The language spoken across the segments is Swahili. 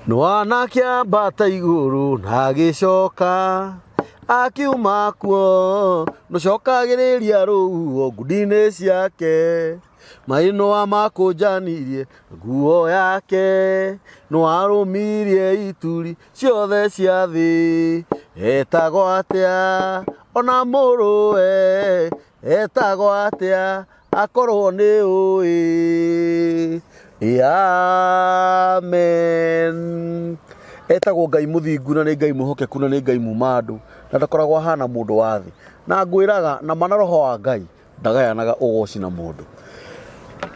Nwana kiambata iguru na gicoka akiuma kuo nucokagiriria ruo ngudine ciake maino amakunjanirie nguo yake no arumirie ituri ciothe cia thi etagwo atia ona muruwe etagwo atia akorwo ni ui amen. Etagwo Ngai muthingu na ni Ngai muhokeku na ni Ngai mumandu na ndakoragwo hana mundu wathi na ngwiraga na mana roho wa Ngai ndagayanaga ugoci na mundu.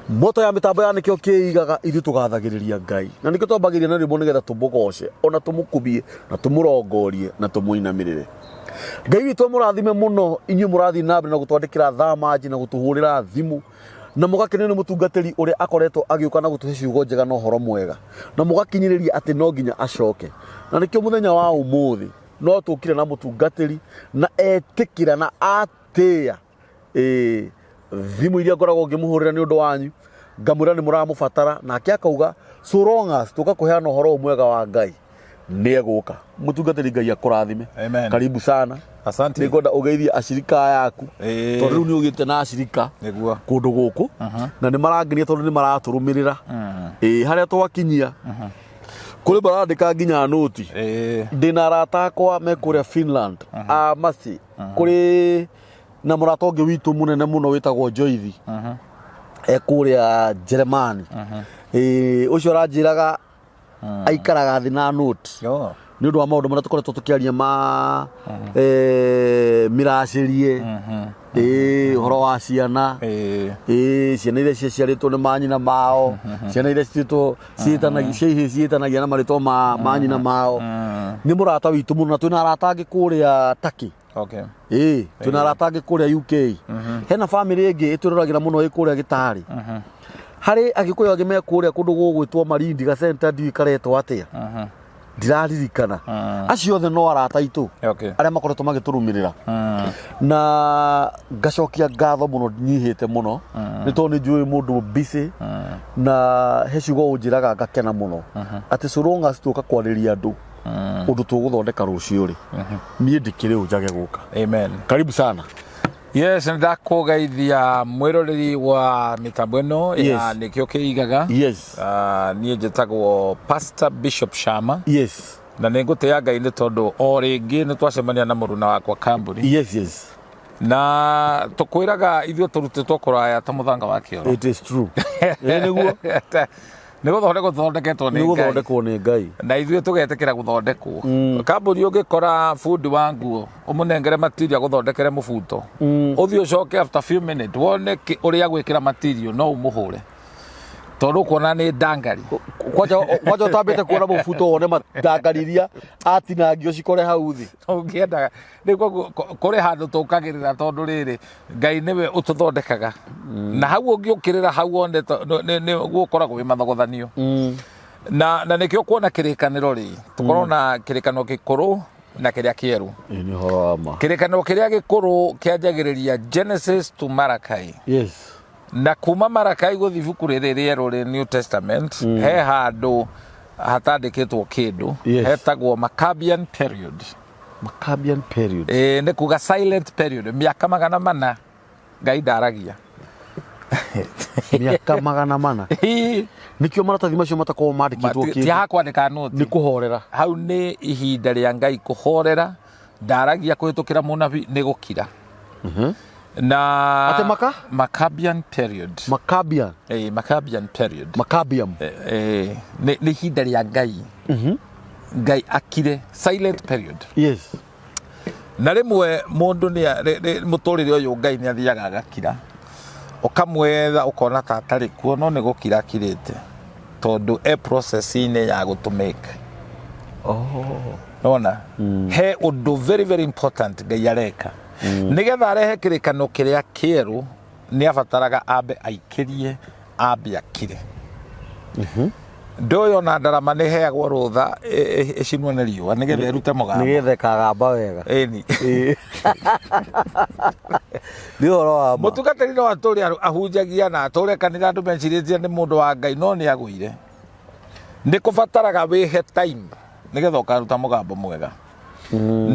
Moto ya mitambo ya nikio kiigaga ithu tugathagiriria Ngai na nikio twambagiria na rimbo nigetha tumugoce ona tumukubie na tumurongorie na tumuinamirire. Ngai witu murathime muno inyu murathi nabe na gutwandikira thamaji na gutuhurira thimu na mugakenio ni mutungatiri uria akoretwo agiuka na gutuhe ciugo njega na horo mwega na mugakinyiriria ati no nginya acoke na nikio muthenya wa umuthi no tukire na mutungatiri na etikira na atia thimu iria ngoragwo ngimuhurira ni undu wanyu ngamwira ni muramubatara na akauga so long as tukakuheana horo mwega wa Ngai ni eguka mutungatiri Ngai akurathime. Amen. Karibu sana. Asante. Nigonda ugeithia ashirika yaku tondu riu ni ugite na ashirika kundu guku na ni marangenia tondu ni maraturumirira haria twakinyia kuri barandika nginya noti ndina arata akwa me kuria Finland masi kuri na muratonge witu munene muno witagwo Joithi kuria Germany ucio aranjiraga aikaraga thi na noti ni undu wa maundu maria tukoretwo tukiaria ma miracirie horo wa ciana ciana iria ciaciaritwo ni manyina mao ciana iria ciitanagia na maritwo ma manyina mao ni murata witu muno na twina arata angi kuria Turkey. Okay. Twina arata angi kuria UK. Hena family ingi itwiragira muno ikuria Gitari. Hari agikuyu angi me kuria kundu gugwitwo Marindi ga center ndikaretwo atia ndiraririkana acio othe no arata itu aria makoretwo magiturumirira na ngacokia ngatho muno nyihite muno ni tondu njui mundu busy na hecigo unjiraga ngakena muno ati so long as tuka kwariria andu undu tuguthondeka rucio ri nie ndikire unjage guka. Amen. Karibu sana. Yes, ndakugeithia mwiroreri wa mitambo ino ya nikio kiigaga. Yes. Nie njitagwo Pastor Bishop Shama. Yes. Na ningutia Ngai ni tondu o ringi ni twacemania na muruna wakwa Kabuuri. Yes. Na tukwiraga ithio turutitwo kuraya ta muthanga wa kioro. It is true. Niguo nigo thondeketwo ni Ngai na ithue tugetekera guthondekwo. Kabuuri ugikora food wangu umunengere material guthondekere mubuto uthio coke after few minutes wone uria gwikira material no umuhure tondu kuona ni ndangari kwaja tambite kuona mubuto wone mandangariria atinangio cikore hau thi ungienda niguo kuri handu tukagirira tondu riri Ngai niwe ututhondekaga na hau ungiukirira hau wone ni gukoragwo wi mathogothanio na nikio kuona kirikaniro ri tukorwo na kirikaniro gikuru na kiria kieru ni horama kirikaniro kiria gikuru kianjagiriria Genesis to Malachi. Yes. Na kuma Malachi guthi ibuku riri rieru ri New Testament he handu hatandikitwo kindu hetagwo Maccabean period. Maccabean period ni kuga silent period miaka 400 Ngai ndaragia miaka 400 nikio maratathi macio matakorwo mandikitwo kindu ti hakwandika noti ni kuhorera hau ni ihinda ria Ngai kuhorera ndaragia kuhitukira munabi ni gukira na ate Maccabean period Maccabean period ni ihinda ria Ngai Ngai akire silent period. Yes. Na rimwe mundu ni muturire uyu Ngai ni athiaga agakira ukamwetha ukona ta atari kuo no ni gukira akirite tondu process ine ya gutumeka nona he undu very very important Ngai areka nigetha arehe kirikano kiria kieru ni abataraga ambe aikirie ambe akire ndoyo na ndarama ni heagwo rutha icinwo ni riua nigetha irute mugambo nigetha kagamba wega eni ni horo wa mutungatiri no aturi ahunjagia na aturi kanitha andu menciritie ni mundu wa Ngai no ni aguire nä kå bataraga wä he time nä getha å karuta må gambo mwega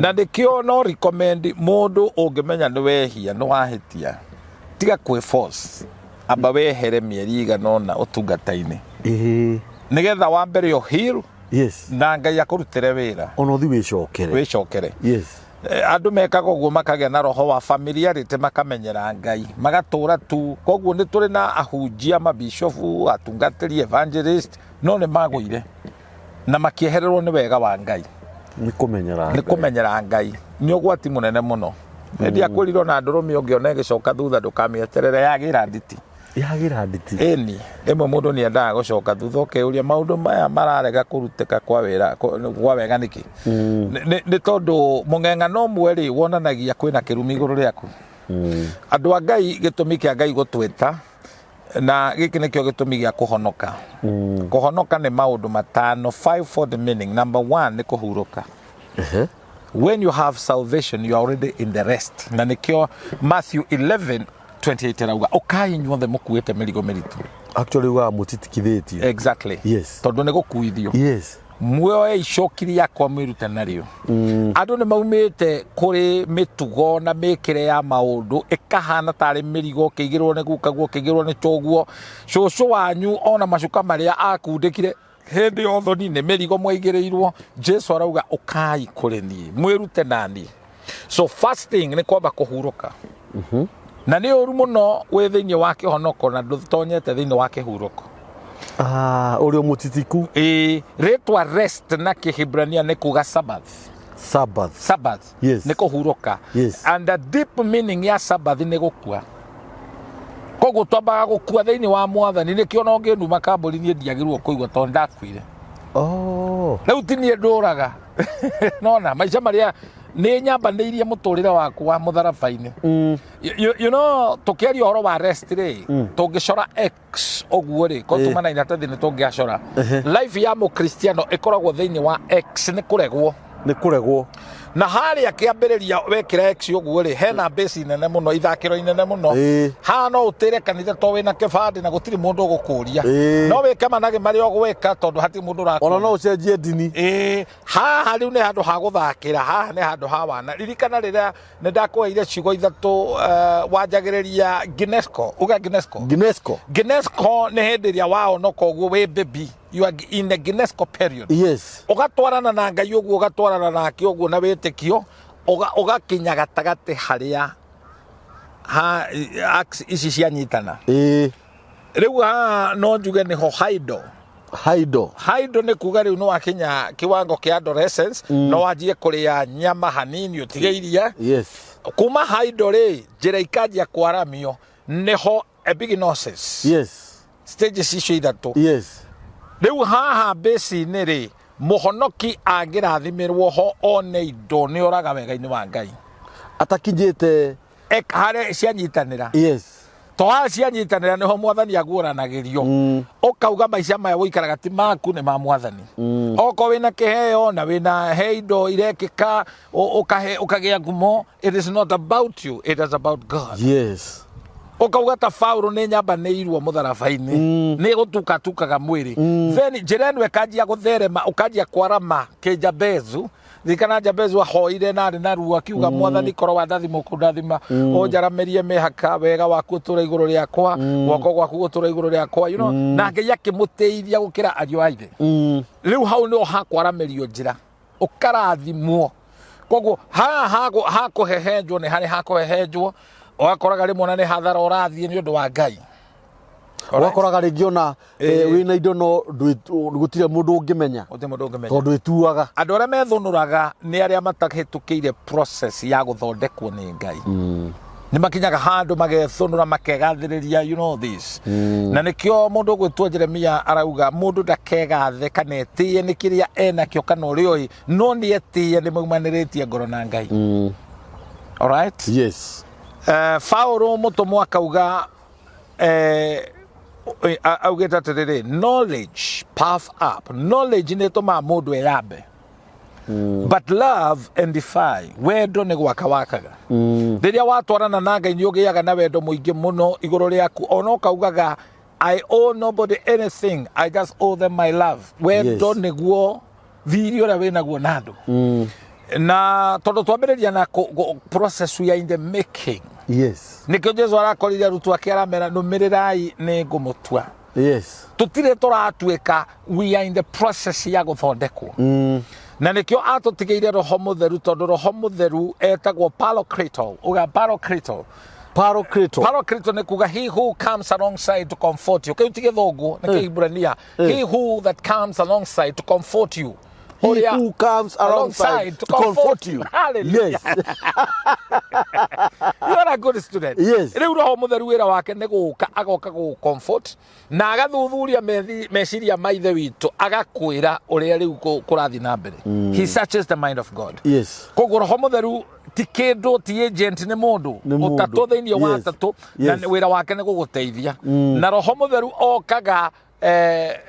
na nä kä o no recommend må ndå å ngä menya nä wehia nä wahä tia tiga kwä force amba wehere mä eri iganona å tungata-inä nä getha wa mbere yo heal na Ngai akå rutä re wä ra ona å thi wä cokere andå mekaga å guo makagä na roho wa familiarity makamenyera Ngai magatå ra tu koguo nä tå rä na ahunjia mabishofu atungatä evangelist no nä magå ire na makiehererwo nä wega wa Ngai nä kå menyera Ngai nä å gwati må nene må no endia kwä rirwo na ndå rå mä å ngä ona ä gä coka thutha ndå kamä eterere yagä ra nditi ĩni ĩmwe mũndũ nĩ endaga gũcoka thutha ũkeyũria maũndũ maya mararega kũrutĩka kwa wĩra kwa wega nĩkĩ nĩ tondũ mũng'eng'ano ũmwe rĩ wonanagia kwĩna kĩrumi igũrũ rĩaku andũ a Ngai gĩtũmi kĩa Ngai gũtwĩta na gĩkĩ nĩkĩo gĩtũmi gĩa kũhonoka kũhonoka nĩ maũndũ matano 5-fold meaning. Number 1 nĩ kũhurũka. When you have salvation you are already in the rest na nĩkĩo Matthew 11:28 rauga ukai nyuothe mukuite mirigo miritu actually wa mutitikithitio exactly tondu nĩ gũkuithio muoye icokiri yakwa mwirute nario andũ nĩ maumĩte kũrĩ mĩtugo na mĩkĩre ya maũndũ ĩkahana tarĩ mĩrigo kĩigĩrwo nĩ gukaguo kĩigĩrwo nĩ toguo cũcũ wanyu ona macuka marĩa akundĩkire hĩndĩ ya ũthoni nĩ mĩrigo mwaigĩrĩirwo Jesu arauga ukai kũrĩ niĩ mwĩrute naniĩ. So fasting nĩ kwamba kũhurũka na nĩ ũru mũno wĩ thĩinĩ wa kĩhonoko na ndũtonyete thĩinĩ wa kĩhurũko ũrĩ mũtitiku rĩtwa rest na Kĩhĩbrania nĩ kuga Sabbath nĩ kũhurũka and the deep meaning ya Sabbath nĩ gũkua koguo twambaga gũkua thĩinĩ wa Mwathani nĩkĩo no ngĩnduma Kabuuri niĩ ndiagĩrĩirwo kũigua tondũ ndakuire rĩu ti niĩ ndũraga nona maica marĩa nĩ nyambanĩirie mũtũrĩre waku wa mũtharaba-inĩ you know tũkĩaria ũhoro wa rest rĩ tũngĩcora X ũguo rĩ ko tumana inatathi nĩ tũngĩacora life ya mũkristiano ĩkoragwo thĩinĩ wa X nĩ kũregwo na harĩa kĩambĩrĩria wekĩra X ũguo rĩ hena base nene mũno ithakĩro inene mũno haha no ũtĩre kanitha to wĩna kĩbandĩ na gũtirĩ mũndũ ũgũkũria no wĩke manage marĩa ũgwĩka tondũ hatirĩ mũndũ ũrakũria ona no ũcenjie ndini haha rĩu nĩ handũ ha gũthakĩra haha nĩ handũ ha wana ririkana rĩrĩa nĩ ndakũheire ciugo ithatũ wanjagĩrĩria Ginesco nĩ hĩndĩ ĩrĩa wahonoka ũguo wĩ baby you are in the Ginesco period ũgatwarana na Ngai ũguo ũgatwarana nake ũguo na wĩtĩkio ũgakinya gatagatĩ harĩa ici cianyitana rĩu haha no njuge nĩho haido nĩ kuga rĩu no wakinya kiwango kĩa adolescence no wanjie kũrĩa nyama hanini ũtige iria kuma haido rĩ njĩra ikanjia kwaramio nĩho epignosis stages icio ithatũ rĩu haha base-inĩ rĩ mũhonoki angĩrathimirwo ho one indo nĩ oraga wega-inĩ wa Ngai atakinyĩte harĩa cianyitanĩra to harĩa cianyitanĩra nĩho Mwathani aguũranagĩrio ũkauga maica maya wũikaraga ti maku nĩ ma Mwathani okorwo wĩna kĩheo na wĩna he indo irekĩka ũkagĩa ngumo it is not about you, it is about God ũkauga ta Paulo nĩ nyambanĩirwo mũtharaba-inĩ nĩ gũtukatukaga mwĩrĩ then njĩra ĩno ĩkanjia gũtherema ũkanjia kwarama kĩnjabezu Thikana Jabezu ahoire na arĩ na ruo akiuga Mwathani korwo wandathima ũkũndathima ũnjaramerie mĩhaka wega waku ũtũũre igũrũ rĩakwa guoko gwaku gũtũũre igũrũ rĩakwa you know na Ngai akĩmũteithia gũkĩra ariũ a ithe rĩu hau nĩho hakwaramĩrio njĩra ũkarathimwo koguo hakũhehenjwo nĩ harĩ hakũhehenjwo ũgakoraga rĩmwe na nĩ hathara ũrathiĩ nĩ ũndũ wa Ngai ũgakoraga rĩngĩ ona wĩna indo no gũtirĩ mũndũ ũngĩmenya tondũ ĩtuaga andũ arĩa methũnũraga nĩ arĩa matahĩtũkĩire process ya gũthondekwo nĩ Ngai nĩ makinyaga handũ magethũnũra makegathĩrĩria you know this na nĩkĩo mũndũ ũgwĩtwo Jeremia arauga mũndũ ndakegathe kana etĩye nĩ kĩrĩa enakĩo kana ũrĩa oĩ no nĩ etĩye nĩ maumanĩrĩtie ngoro na Ngai alright Paulo mũtũmwo akauga augĩte atĩrĩrĩ knowledge puff up knowledge nĩ ĩtũmaga mũndũ eyambe but love edify wendo nĩ gwaka wakaga rĩrĩa watwarana na Ngai nĩ ũgĩaga na wendo mũingĩ mũno igũrũ rĩaku ona ũkaugaga I owe nobody anything. I just owe them my love. Wendo niguo thiri uria wina guo nando. Na tondu twambiriria na process ya in the making. Yes. Nikio Jesu arakorire arutu akiaramera numirirai ni ngumutua. Yes. Tutire turatuika, we are in the process ya guthondekwo. Na nikio atutigeire roho mutheru tondu roho mutheru etagwo paracleto. Uga paracleto. Paracleto ne kuga he who comes alongside to comfort you. Utige thogo na Kiebrania. He who that comes alongside to comfort you. He who comes alongside to comfort you. Hallelujah. Yes. You are a good student. Yes. Riu roho mutheru wira wake ne guka agoka gu comfort na agathuthuria meciria maithe witu agakwira uria riu kurathi na mbere. He searches the mind of God. Yes. Koguo roho mutheru ti kindu ti agent ni mundu utatu thiini wa tatu na wira wake ne guguteithia na roho mutheru okaga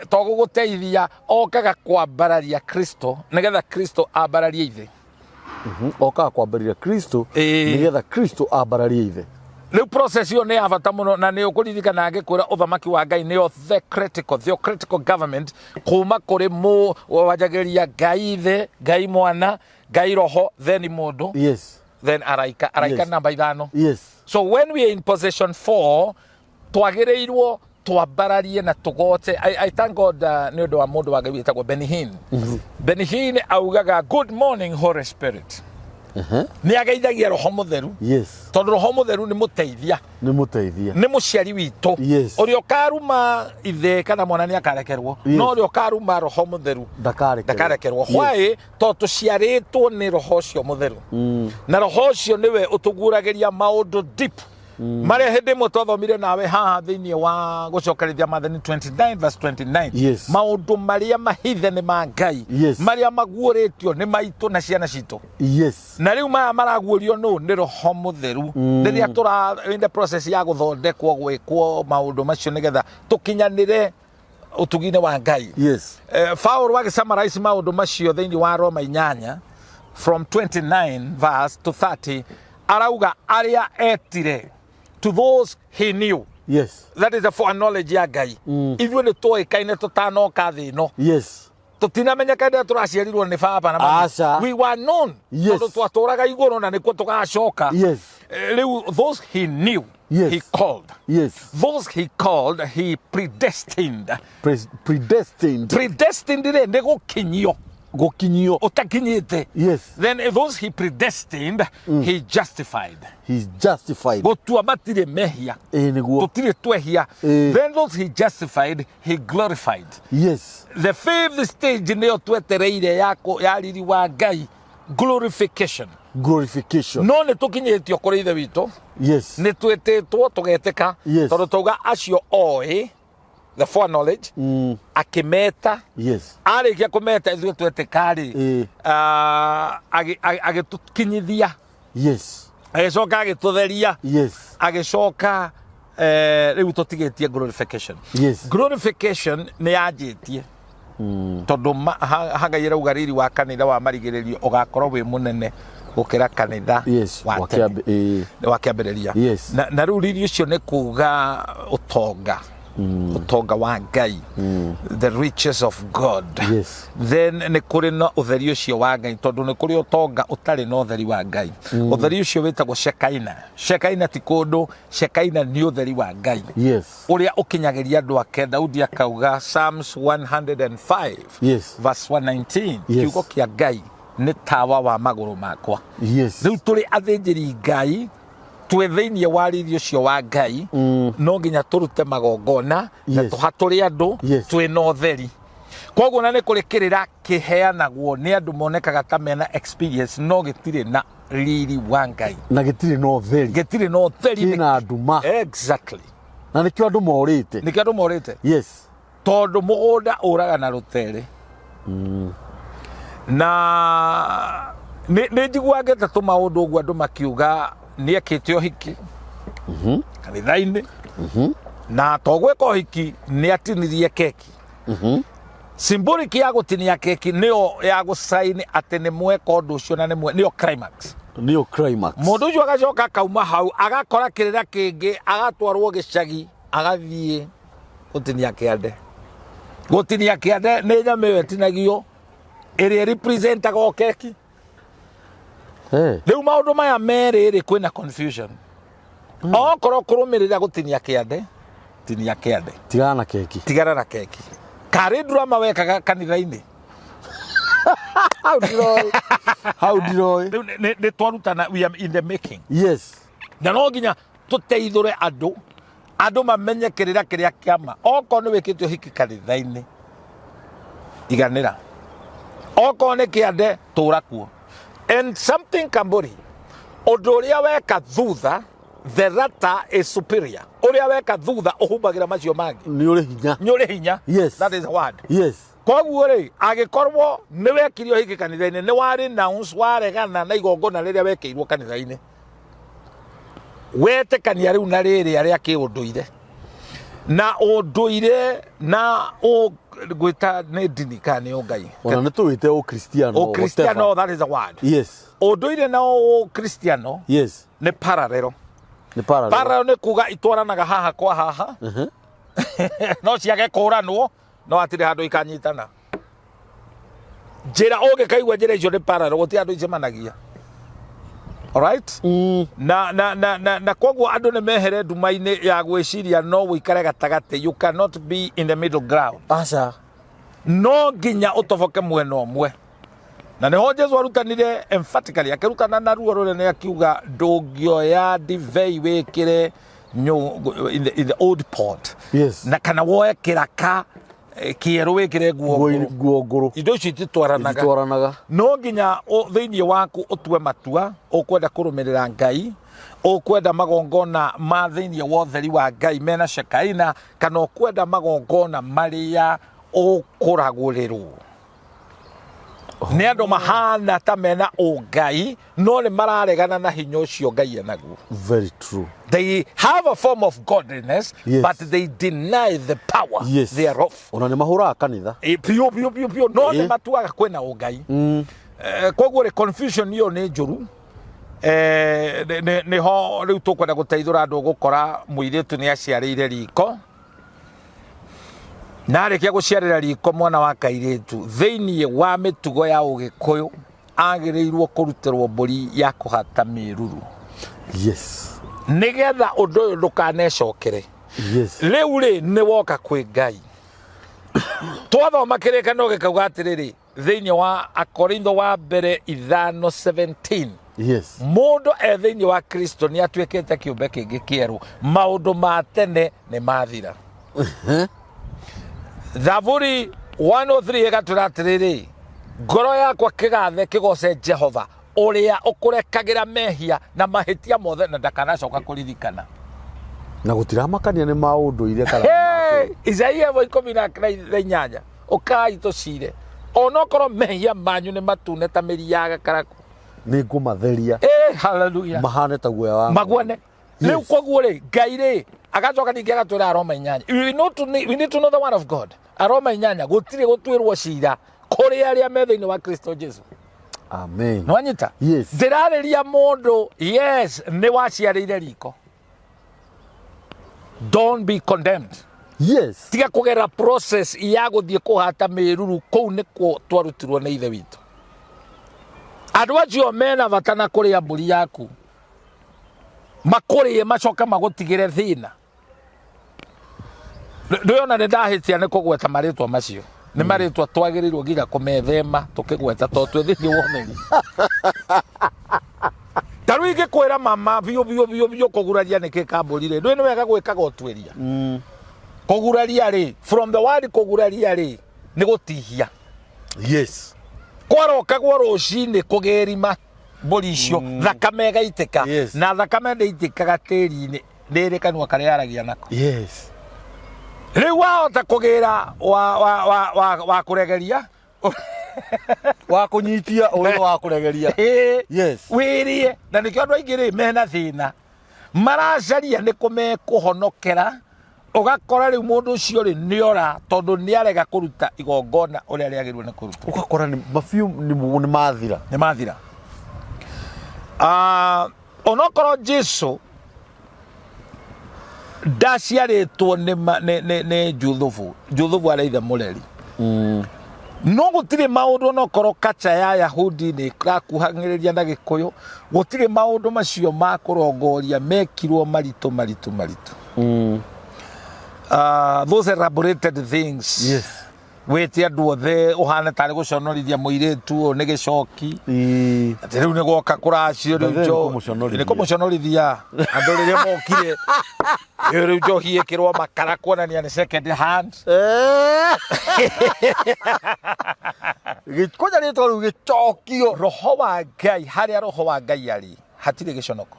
toguguteithia okaga kwambararia Kristo nigetha Kristo ambararie Ithe. Okaga kwambararia Kristo nigetha Kristo ambararie Ithe. Riu process yo ne abata muno na ne ukuririkana agikwira uthamaki wa Ngai ne theocratical government kuma kuri mu wajageria Ngai Ithe, Ngai Mwana, Ngai Roho, then mundu. Yes. Then araika namba 5. Yes. So when we are in position 4 twagireirwo twambararie na tugote. I thank God ni undu wa mundu wa Ngai witagwo Benihin. Benihin augaga good morning Holy Spirit. Ni ageithagia roho mutheru. Yes. Tondu roho mutheru ni muteithia. Ni muciari witu. Yes. Urio karuma Ithe kana Mwana ni akarekerwo. No urio karuma roho mutheru ndakarekerwo. Why? Tondu tuciaritwo ni roho cio mutheru. Na roho cio niwe utuguragiria maundu deep. Maria hende mo twathomire nawe haha thiini wa gucokerithia Mathani 29 verse 29. Yes. Maundu maria mahithe ni ma Ngai. Yes. Maria maguuritio ni maitu na ciana citu. Yes. Na riu maya maraguurio no ni roho mutheru. Riria tura in the process ya guthondekwo gwikwo maundu macio nigetha tukinyanire utugine wa Ngai. Yes. Paul wage summarize maundu macio thiini wa Roma 8 from 29 verse to 30 arauga aria etire to those he knew. Yes. That is the foreknowledge ya Ngai. Ithwe ni tuikaine tutanoka thi no. Yes. Tutinamenya kaida turaciarirwo ni baba na mama. We were known. Yes. Twaturaga iguru na nikuo tugacoka. Yes. Those he knew. Yes. He called. Yes. Those he called, he predestined. Predestined ni gukinyio. Utakinyite. Yes. Then those he predestined, he justified. He's justified. Gotua matire mehia. Tutire twehia. Then those he justified, he glorified. Yes. The fifth stage neo twetereire yako ya riri wa Ngai, glorification. No ne tukinyitio kuri Ithe witu. Yes. Ne twetetwo tugeteka. Yes. Tondu tuga acio oe the foreknowledge akimeta. Yes. Arikia kumeta ithuĩ twetekari agitukinyithia. Yes. Agicoka agitutheria. Yes. Agicoka riu tutigetie glorification. Yes. Glorification ni yanjitie tondu hagaire ugariri wa kanitha wa marigiririo ugakorwo wi munene gukira kanitha wa kiambiriria. Yes. Na riu riri ucio ni kuga utonga. Utonga wa Ngai, the riches of God. Yes. Then ni kuri no utheri ucio wa Ngai tondu ni kuri utonga utari no utheri wa Ngai. Utheri ucio witagwo Shekaina ti kundu, Shekaina ni utheri wa Ngai. Yes. Uria ukinyagiria andu ake. Daudi akauga Psalms 105 yes. verse 119 kiugo kia Ngai ni tawa wa maguru makwa. Yes. Riu turi athinjiri Ngai twe thiini wa riri ucio wa Ngai no nginya turute magongona na tuhaturi andu twe no theri. Koguo na ni kurikirira kiheanagwo ni andu monekaga ta mena experience no gitire na riri wa Ngai na gitire no theri kina nduma. Exactly. Na nikio andu morite yes. Tondu mugunda uraga na rutere na ni njiguage ta tumaundu uguo andu makiuga ni akite ohiki kanitha-ini na togweka ohiki ni atinirie keki symbolic ya gutinia keki nio ya gusaini ati ni mweka undu ucio na nio climax mundu ucio agacoka kauma hau agakora kirira kingi agatwarwo gicagi agathie gutinia kiande nä nyamä ä yo ätinagio ä rä representaga o keki rä u maå ndå maya merä rä kwä na confusion okorwo kå rå mä rä ra gå tinia kä ande tinia kä ande tigana na keki karä ndurama wekaga kanitha-inä hau ndiroi nä twarutana we are in the making na no nginya tå teithå re andå mamenye kä rä ra kä rä a kä ama okorwo nä wä kä te å hiki kanitha-inä iganä ra okorwo nä kä ande tå ra kuo and something Kabuuri å ndå å rä a weka thutha the latter is superior å rä a weka thutha å humbagä ra macio mangä nä å rä hinya that is a word koguo rä agä korwo nä wekire å hiki kanitha-inä nä warä waregana na igongona rä rä a wekä irwo kanitha-inä wetä kania rä u na rä rä a rä a kä å ndå ire na å ndå ire na gwä ta nä ndini kana nä o ngai ona nä tå wä te Kristiano that is a word å ndå ire na Kristiano nä parallel nä kuga itwaranaga haha kwa haha no ciage kå ranwo no atirä handå ikanyitana njä ra å gä kaigua njä ra icio nä parallel gå tä andå icemanagia alright na koguo andå nä mehere nduma-inä ya gwĩciria no wĩikare gatagatä you cannot be in the middle ground no nginya ũtoboke mwena ũmwe na nĩho Jesu arutanire emphatically akĩrutana na ruo rũnene akiuga ndũngĩoya ndibei wĩkĩre in the old pot na kana woe kĩraka kĩerũ wĩkĩre nguo ngũrũ indo icio ititwaranaga no nginya thĩinĩ waku ũtue matua ũkwenda kũrũmĩrĩra Ngai ũkwenda magongona ma thĩinĩ wa ũtheri wa Ngai mena Shekaina kana ũkwenda magongona marĩa ũkũragũrĩrwo nĩ andũ mahana ta mena ũngai no nĩ mararegana na hinya ũcio Ngai enaguo they have a form of godliness but they deny the power thereof ona nĩ mahũraga kanitha pio no nĩ matuaga kwĩna ũngai koguo rĩ confusion ĩyo nĩ njũru nĩho rĩu tũkwenda gũteithũra andũ gũkora mũirĩtu nĩ aciarĩire riko na arĩkia gũciarĩra riko mwana wa kairĩtu thĩinĩ wa mĩtugo ya ũgĩkũyũ agĩrĩirwo kũrutĩrwo mbũri ya kũhata mĩruru nĩgetha ũndũ ũyũ ndũkanecokere rĩu rĩ nĩ woka kwĩ Ngai twathoma kĩrĩkanĩro gĩkauga atĩrĩrĩ thĩinĩ wa Akorintho wa mbere 5:17 mũndũ thĩinĩ wa Kristo nĩ atuĩkĩte kĩũmbe kĩngĩ kĩerũ maũndũ ma tene nĩ mathira Zaburi 103 ĩgatwĩra atĩrĩrĩ ngoro yakwa kĩgathe kĩgoce Jehova ũrĩa ũkũrekagĩra mehia na mahĩtia mothe na ndakanacoka kũririkana na gũtiramakania nĩ maũndũire kana Isaia 10:8 ũkai tũcire onokorwo mehia manyu nĩ matune ta mĩri ya gakarakũ nĩ ngũmatheria hallelujah mahane ta guoya wa maguane rĩu koguo rĩ Ngai rĩ agacoka ningĩ agatwĩra Aroma 8 we need to know the word of God Aroma 8 gũtirĩ gũtuĩrwo cira kũrĩ arĩa me thĩinĩ wa Kristo Jesu amen nwanyita ndĩrarĩria mũndũ nĩ waciarĩire riko don't be condemned tiga kũgerera process ya gũthiĩ kũhata mĩruru kũu nĩkuo twarutirwo nĩ ithe witũ andũ acio mena bata na kũrĩa mbũri yaku makũrĩe macoka magũtigĩre thĩna ndĩona nĩ ndahĩtia nĩ kũgweta marĩtwa macio nĩ marĩtwa twagĩrĩirwo nginya kũmethema tũkĩgweta tondũ twĩ thĩinĩ wa ũmeni ta rĩu ingĩkwĩra mama biũ kũguraria nĩkĩ Kabuuri rĩ ndũĩ nĩ wega gwĩkaga ũtuĩria kũguraria rĩ from the word kũguraria rĩ nĩ gũtihia kwarokagwo rũcinĩ kũgerima mbũri icio thakame ĩgaitĩka na thakame ndĩitĩkaga tĩri-inĩ rĩrĩ kanua karĩa yaragia nako rĩu wahota kũgĩra wa kũregeria wa kũnyitia ũrĩa wa kũregeria wĩrie na nĩkĩo andũ aingĩ rĩ mena thĩna maracaria nĩ kũmekũhonokera ũgakora rĩu mũndũ ũcio rĩ nĩora tondũ nĩarega kũruta igongona ũrĩa rĩagĩrĩirwo nĩ kũruta ũgakora mabiũ nĩ mathira onokorwo Jesu ndaciarĩtwo nĩ Juthubu arĩ ithe mũreri no gũtirĩ maũndũ no korwo kacha ya Yahudi nĩ ĩrakuhagĩrĩria na Gĩkũyũ gũtirĩ maũndũ macio ma kũrongoria mekirwo maritũ those elaborated things wĩte andũ othe ũhana tarĩ gũconorithia mũirĩtu nĩ gĩcoki atĩ rĩu nĩ gwoka kũracio rĩu nĩ kũmũconorithia andũ rĩrĩa mokire rĩu njohi ĩkĩrwo makara kuonania nĩ second hand gĩkonya rĩtwa rĩu gĩcokio roho wa Ngai harĩa roho wa Ngai arĩ hatirĩ gĩconoko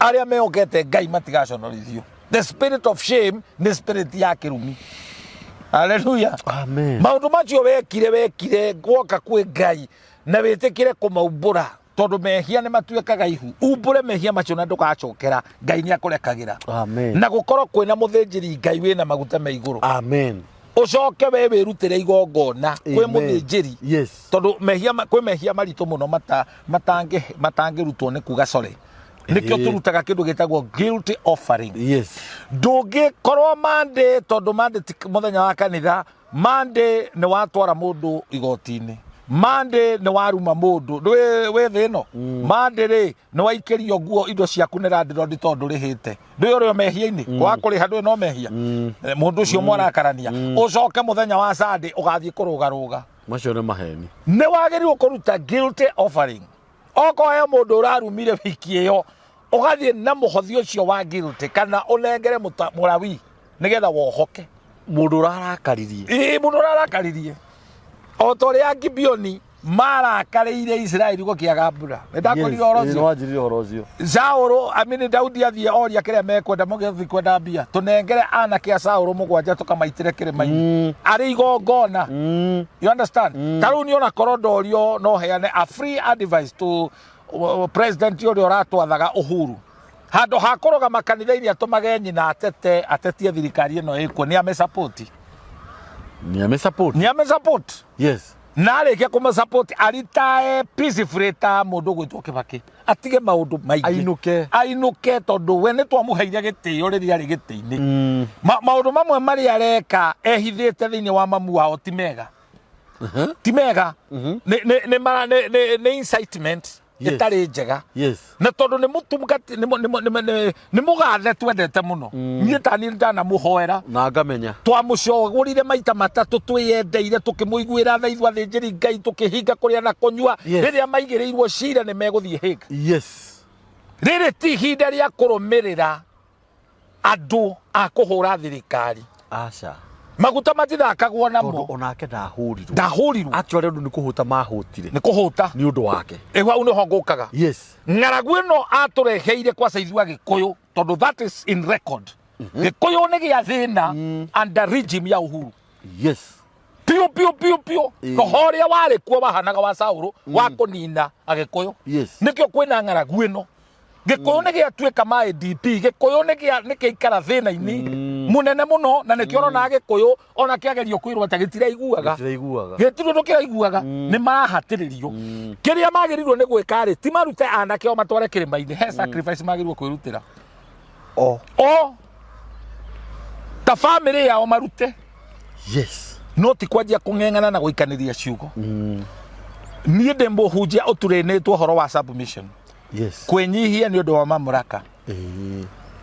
arĩa meokete Ngai matigaconorithio the spirit of shame nĩ spirit ya kĩrumi. Hallelujah. Amen. Maundu macio wekire gwoka kwĩ Ngai na wĩtĩkire kũmaumbũra tondu mehia nĩ matuĩkaga ihu umbũre mehia macio na ndũgacokera Ngai nĩ akũrekagĩra. Amen. Na gũkorwo kwĩna mũthĩnjĩri Ngai wĩna maguta me igũrũ. Amen. Ucoke we wĩrutĩre igongona kwĩ mũthĩnjĩri. Yes. Tondu kwĩ mehia maritũ mũno matangĩrutwo nĩ kuga sorry. Nikio turutaga kindu gitagwo guilty offering. Yes. Ndũngĩkorwo Monday tondu Monday muthenya wa kanitha Monday nĩ watwara mũndũ igoti-inĩ Monday nĩ waruma mũndũ we thĩ ĩno Monday rĩ nĩ waikĩrio nguo indo ciaku nĩ randirondi tondu rĩhĩte ndũĩ ũrĩa mehia-inĩ kwa kũrĩha ndũĩ no mehia mũndũ ũcio mwarakarania ũcoke muthenya wa Sunday ũgathiĩ kũrũgarũga macio nĩ maheni nĩ wagĩrĩirwo kũruta guilty offering okohe mũndũ ũrarumire wiki ĩyo ugathie na muhothi ucio wa guilty kana unengere murawi nigetha wohoke mundu rarakaririe mundu rarakaririe otori ya Gibeoni marakariire Israeli gukiaga mbura ndakorire orocio wajirire orocio Saũlũ amini Daudi athie oria kire mekwenda mugethi kwenda mbia tunengere anake a Saũlũ mugwanja tukamaitire kĩrĩma-inĩ ari igongona you understand taru ni ona korodorio no heane a free advice to president ũrĩa ũratwathaga Uhuru handũ ha kũrũgama kanitha-inĩ atũmage nyina atetie thirikari ĩno ĩkuo nĩ ame support yes na arĩkia kũmasupport aritae peacefully ta mũndũ gwĩtwo Kĩbakĩ atige maũndũ maingĩ ainũke tondũ we nĩ twamũheire gĩtĩo rĩrĩa arĩ gĩtĩ-inĩ maũndũ mamwe marĩa areka ehithĩte thĩinĩ wa mamu wao ti mega nĩ incitement itari njega na tondu ni mutungati ni mugathe twendete muno nie tani ndana muhoera na ngamenya twamucogurire maita matatu twiyendeire tukimuiguira tha ithu athinjiri Ngai tukihinga kuria na kunyua riria maigirirwo cira ni meguthie higa riri ti hinda ria kurumirira andu a kuhura thirikari aca maguta matithakagwo namo onake ndahurirwo actually ndu ni kuhuta mahutire ni kuhuta ni undu wake ewa uno hongukaga ng'aragu ĩno atureheire kwa saithwa Gĩkũyũ tondu that is in record Gĩkũyũ nĩ gĩa thĩna under regime ya Uhuru pio rohoria wari kuo wahanaga wa Saũlũ wa kunina Agĩkũyũ nikio kwina ng'aragu ĩno Gĩkũyũ nĩ gĩatuĩka ma ADP Gĩkũyũ nĩ gĩikara thĩna-inĩ munene muno na nĩkĩo rona Gĩkũyũ ona kĩagerio kwĩrwo ata gĩtiraiguaga gĩtirĩ ũndũ kĩraiguaga nĩ marahatĩrĩrio kĩrĩa magĩrĩirwo nĩ gwĩka rĩ ti marute anake o matware kĩrĩma-inĩ he sacrifice magĩrĩirwo kwĩrutĩra ta family yao marute no ti kwanjia kũng'eng'ana na gũikanĩria ciugo niĩ ndĩ mũhunjia ũturĩnĩtwo ũhoro wa submission kwĩnyihia nĩ ũndũ wa mamũraka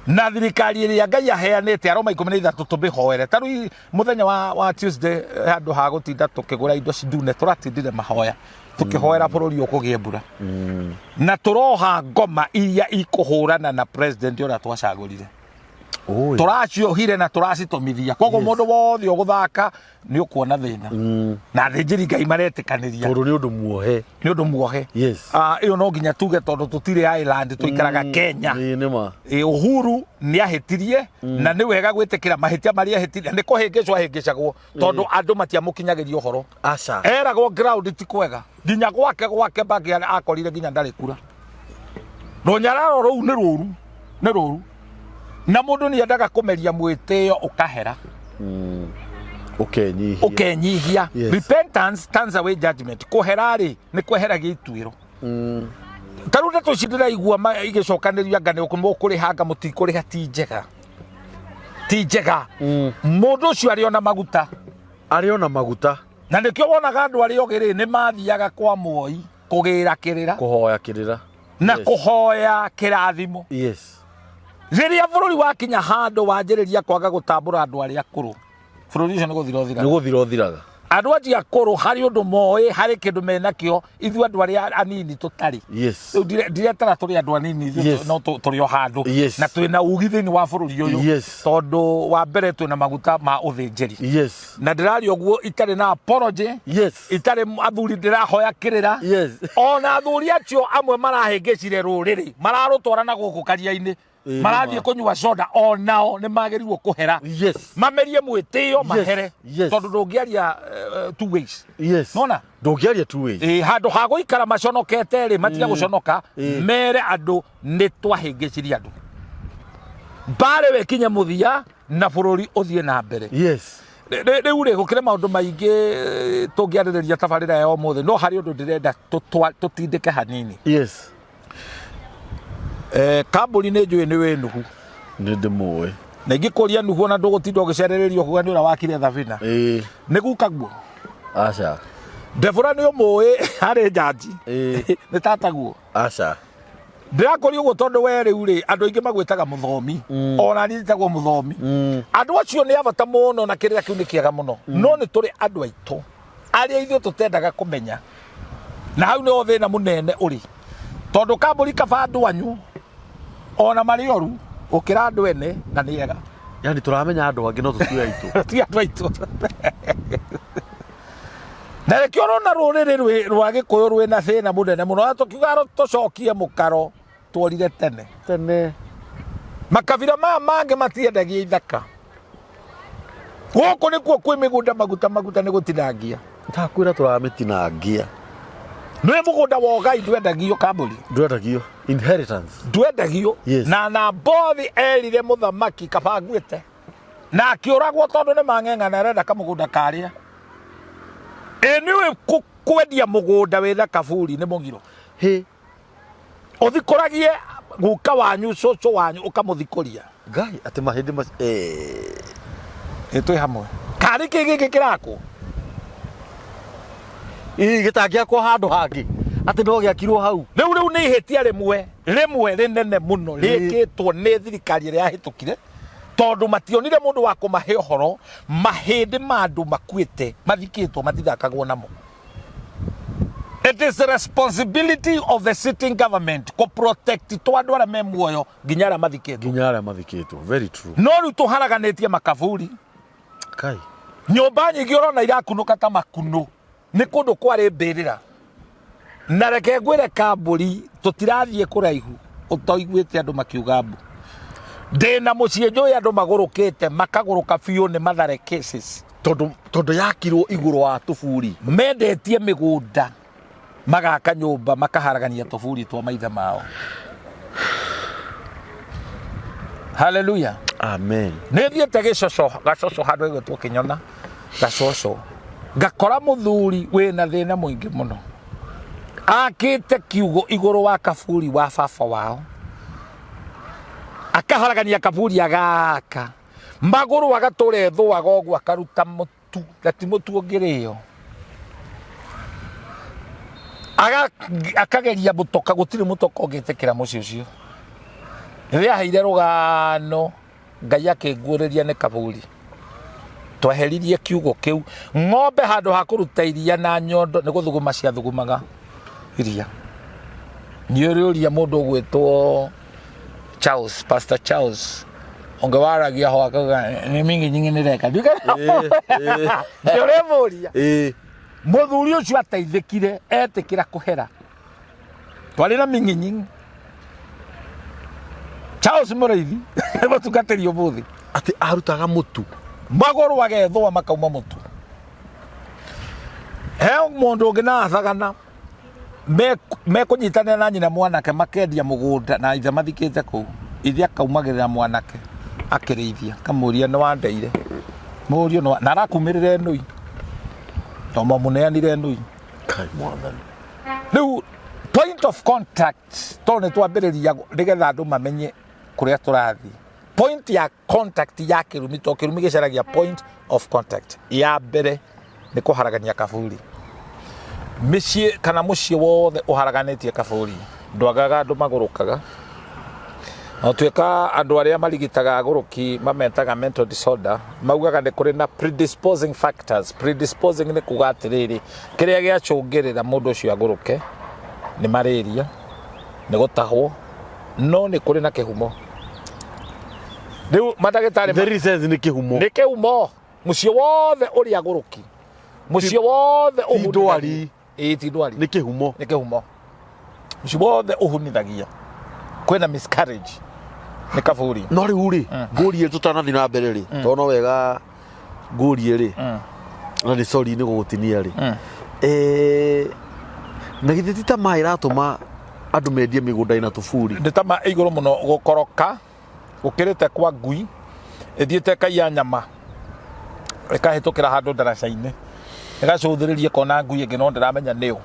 na thirikari ĩrĩa Ngai aheanĩte aroma 13 tũmĩhoere tarũ muthenya wa Tuesday handũ ha gũtinda tũkĩgũra indo cindune tũratindire mahoya tũkĩhoera bũrũri ũkũgĩe mbura na tũroha ngoma iria ikũhũrana na president ũrĩa twacagũrire tũraciohire na tũracitomithia koguo mũndũ wothe ũgũthaka nĩ ũkuona thĩna na thĩnjĩri Ngai maretĩkanĩria tondũ nĩ ũndũ muohe ĩyo no nginya tuge tondũ tũtirĩ Island tũikaraga Kenya Uhuru nĩ ahĩtirie na nĩ wega gwĩtĩkĩra mahĩtia marĩa ahĩtirie nĩ kũhĩngĩcwo ahĩngĩcagwo tondũ andũ matiamũkinyagĩria ũhoro eragwo ground ti kwega nginya gwake bagi akorire nginya ndarĩ kura rũnyararo rũu nĩ rũru na mũndũ nĩ endaga kũmeria mwĩtĩo ũkahera ukenyihia repentance turns away judgment kuherari ni kweheragia ituiro taruta tucindira igua igicokanĩria ngane okũmũ kũrĩ hanga mũtikũrĩ hati njega ti njega mundu ucio ariona maguta na nikio wonaga andu ario giri ni mathiaga kwa Moi kugira kirira na kuhoya kirathimo. Yes. Riria bururi wakinya handu wanjiriria kwaga gutambura andu aria akuru, bururi ucio ni guthira andu aria akuru hari undu moe hari kindu menakio ithu andu aria anini tutari. Yes. Ndiretara turi andu anini no turi o handu na twina ugi thiini wa bururi uyu tondu wa mbere twina maguta ma uthinjiri. Yes. Na ndirari oguo itari na apology. Yes. Itari athuri ndirahoya kirira. Yes. Ona athuri acio amwe marahengecire ruriri mararutwara na guku karia-ini marathie kunyua soda onao ni magerirwo kuhera. Yes. Mamerie mwitio mahere tondu ndungiaria two ways. Yes. Nona ndungiaria two ways. Handu ha guikara maconokete ri matiga guconoka mere andu ni twahengecirie andu bare wekinya muthia na bururi uthie na mbere. Yes. Riu ri gukire maundu maingi tungiaririria tabarira ya omothe no hari undu ndirenda tutindike hanini. Yes. Kabuuri ni njui ni winuhu ni ndimuwe na ngikuria nuhu na ndugutinda ugicerererio kuga ni ura wakire thabina ni gukaguo aca ndebura ni umui hari jaji ni tataguo aca ndirakori uguo tondu we riu ri andu aingi magwitaga muthomi ona ni njitagwo muthomi andu acio ni abata muno na kirira kiu ni kiega muno no ni turi andu aitu aria ithuĩ tutendaga kumenya na hau ni o thina munene uri tondu Kabuuri kaba andu anyu ona marioru ukira andu ene na niega yani turamenya andu angi no tutue aitu ti andu aitu na rekio rona ruriri rwa Gikuyu rwina thina munene muno tukiuga tucokie mukaro tworire tene makabira mangi matiendagia ithaka guku nikuo kwi migunda maguta ni gutinangia takwira turamitinangia nwe mugunda wa Ngai ndwendagio Kabuuri ndwendagio inheritance ndwendagio na bothi erire muthamaki kabangwite na akiuragwo tondu ni mang'eng'ana arenda kamugunda karia niwe kwendia mugunda witha Kabuuri ni mugiro uthikuragie guka wanyu cucu wanyu ukamuthikuria Ngai ati mahindi twi hamwe kari kigi kirako gitangiakwo handu hangi ati no giakirwo hau riu ni ihetia rimwe rinene muno rikitwo ni thirikari ria hitukire tondu mationire mundu wa kumahe uhoro mahindi mandu makwite mathikitwo matithakagwo namo. It is the responsibility of the sitting government to protect twandu aria me muoyo nginya aria mathikitwo. Very true. No riu tuharaganitie makabuuri Kai nyumba nyingi urona irakunuka ta makuno ni kundu kwari mbirira na reke ngwire Kabuuri tutirathie kuraihu utoiguite andu makiuga mbu ndina mucie njui andu magurukite makaguruka biu ni Mathare cases tondu yakirwo iguru wa tuburi mendetie migunda magaka nyumba makaharagania tuburi twa maithe mao. Hallelujah. Amen. Nithiete gacoco handu igwitwo Kinyona gacoco ngakora muthuri wina thina muingi muno akite kiugo iguru wa Kabuuri wa baba wao akaharagania Kabuuri agaka maguru agature thwaga ogwo akaruta mutu gati mutu ongirio akageria mutoka gutiri mutoka ongitikira muci ucio ria haire rugano Ngai akinguriria ni Kabuuri twaheririe kiugo kiu ng'ombe handu ha kuruta iria na nyondo ni guthuguma cia thugumaga iria ni uria mundu gwitwo Charles Pastor Charles onge waragia ho akaga ni mingi nyingi ni reka ndika ndorevoria muthuri ucio ateithikire etikira kuhera twari na mingi nyingi Charles Muriithi batungatĩrio buthi ati arutaga mutu maguru agethwa makauma mutu he mundu ungi na thagana me kunyitana na nyina mwanake makendia mugunda na ithe mathikite kuu ithe akaumagirira mwanake akirithia kamuria ni wandeire murio no na arakumirire nui tomo muneanire nui kai mwathani riu point of contact tone twambiriria nigetha andu mamenye kuria turathi point ya contact ya Kirumi to Kirumi gicaragia point of contact ya mbere ni kuharagania Kabuuri mĩciĩ kana mũciĩ wothe ũharaganĩtie Kabuuri ndwagaga andũ magurukaga no tweka andũ arĩa marigitaga aguruki mametaga mental disorder maugaga nĩ kũrĩ na predisposing factors. Predisposing nĩ kuga atĩrĩrĩ kĩrĩa gĩacũngĩrĩra mũndũ ũcio aguruke nĩ malaria nĩ gũtahwo no nĩ kũrĩ na kĩhumo. Rĩu madagĩtarĩ the reasons nĩ kĩhumo mũciĩ wothe ũrĩa aguruki mũciĩ wothe ũhundwari ti ndwari nĩ kĩhumo mũciĩ wothe ũhunithagia kwĩna miscarriage nĩ Kabuuri. No rĩu rĩ ngũrie tũtanathi na mbere rĩ tondũ no wega ngũrie rĩ na nĩ sorry nĩ gũgũtinia rĩ na githĩ ti ta maĩ ratũma andũ mendie mĩgũnda ina tũburi nĩ ta igũrũ mũno gũkoroka gũkĩrĩte kwa ngui ĩthiĩte kaiya nyama ĩkahĩtũkĩra handũ ndaraca-inĩ ĩgacũthĩrĩrie kona ngui ĩngĩ no ndĩramenya nĩyo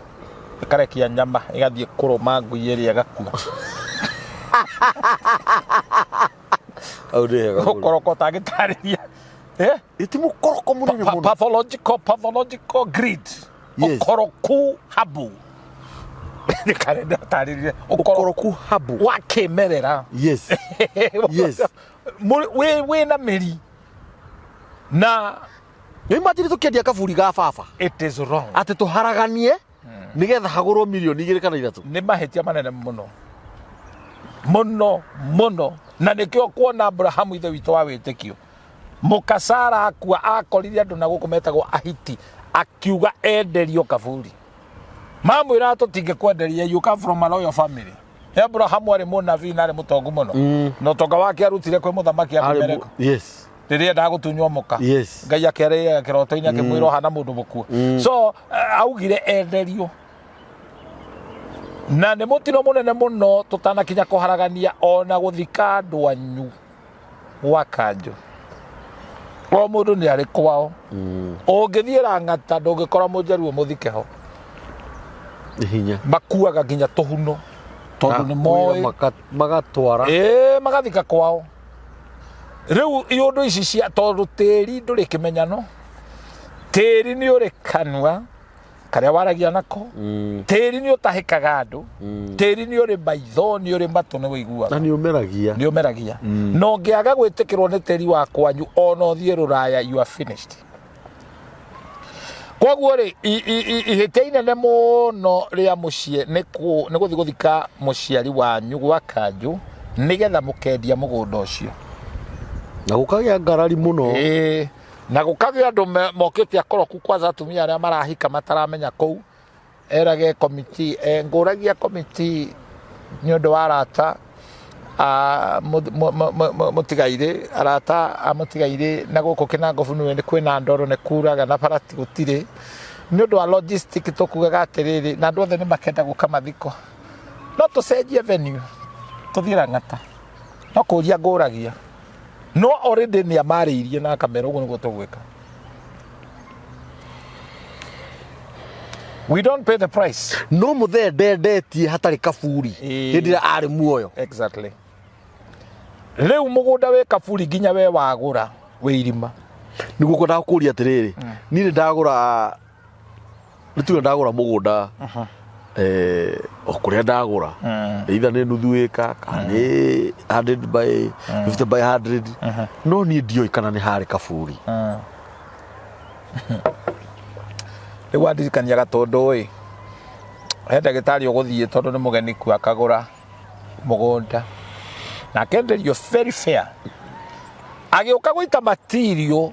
ĩkarekia nyama ĩgathiĩ kũrũma ngui ĩrĩa ĩgakua. Gũkoroka ũtangĩtarĩria ĩti mũkoroko mũnene mũno pathological greed ũkoroku habu ũkoroku habu wa kĩmerera wĩna mĩri na imagine tũkĩendia Kabuuri ga baba it is wrong atĩ tũharaganie nĩgetha hagũrwo milioni 2 kana 3 nĩ mahĩtia manene mũno na nĩkĩo kuona Abrahamu ithe witũ wa wĩtĩkio mũkasara akua akorire andũ na gũkũ metagwo ahiti akiuga enderio Kabuuri mamwĩra tũtingĩkwenderia you come from a royal family. Abrahamu arĩ mũnabii na arĩ mũtongu mũno na ũtonga wake arutire kwĩ mũthamaki Abimeleki rĩrĩa ndagũtunywo mũka Ngai akĩarĩria kĩroto-inĩ akĩmwĩra ũhana mũndũ mũkuũ so augire enderio na nĩ mũtino mũnene mũno tũtanakinya kũharagania ona gũthika andũ anyu gwa kanjũ o mũndũ nĩ arĩ kwao ũngĩthiĩ Lang'ata ndũngĩkora mũnjaruo mũthike ho hinya makuaga nginya tũhuno tondũ nĩ moĩ magatwara magathika kwao. Rĩu iũndũ ici cia tondũ tĩri ndũrĩ kĩmenyano tĩri nĩ ũrĩ kanua karĩa waragia nako tĩri nĩ ũtahĩkaga andũ tĩri nĩ ũrĩ maitho nĩ ũrĩ matũ nĩ wĩiguaga na nĩ ũmeragia no ngĩaga gwĩtĩkĩrwo nĩ tĩri wa kwanyu ona ũthiĩ Rũraya you are finished. Koguo rĩ ihĩtia inene mũno rĩa mũciĩ nĩ gũthiĩ gũthika mũciari wanyu gwa kanjũ nĩgetha mũkendia mũgũnda ũcio na gũkagĩa ngarari mũno na gũkagĩa andũ mokĩte akoroku kwanza atumia arĩa marahika mataramenya kũu erage committee ngũragia committee nĩ ũndũ wa arata mũtigaire arata mũtigaire na gũkũ Kinangobu nĩ kwĩna ndoro nĩ kuraga na barati gũtirĩ nĩ ũndũ wa logistic tũkugaga atĩrĩrĩ na andũ othe nĩ makenda gũka mathiko no tũcenjie venue tũthiĩ Lang'ata no kũria ngũragia no already nĩ amarĩirie na kamera ũguo nĩguo tũgwĩka. We don't pay the price. No mũthee ndendetie hatarĩ Kabuuri hĩndĩ ĩrĩa arĩ muoyo. Exactly. Rĩu mũgũnda wĩ Kabuuri nginya we wagũra wĩ irima nĩguo kwenda kũria atĩrĩrĩ niĩ ndagũra nĩtuge ndagũra mũgũnda o kũrĩa ndagũra either nĩ nuthu ĩka kana nĩ 100 by 50 by 100 no niĩ ndiũĩ kana nĩ harĩ Kabuuri. Rĩu wandirikaniaga tondũ he ndagĩtarĩ ũgũthiĩ tondũ nĩ mũgeni kuo akagũra mũgũnda na akenderio very fair agĩũka gũita material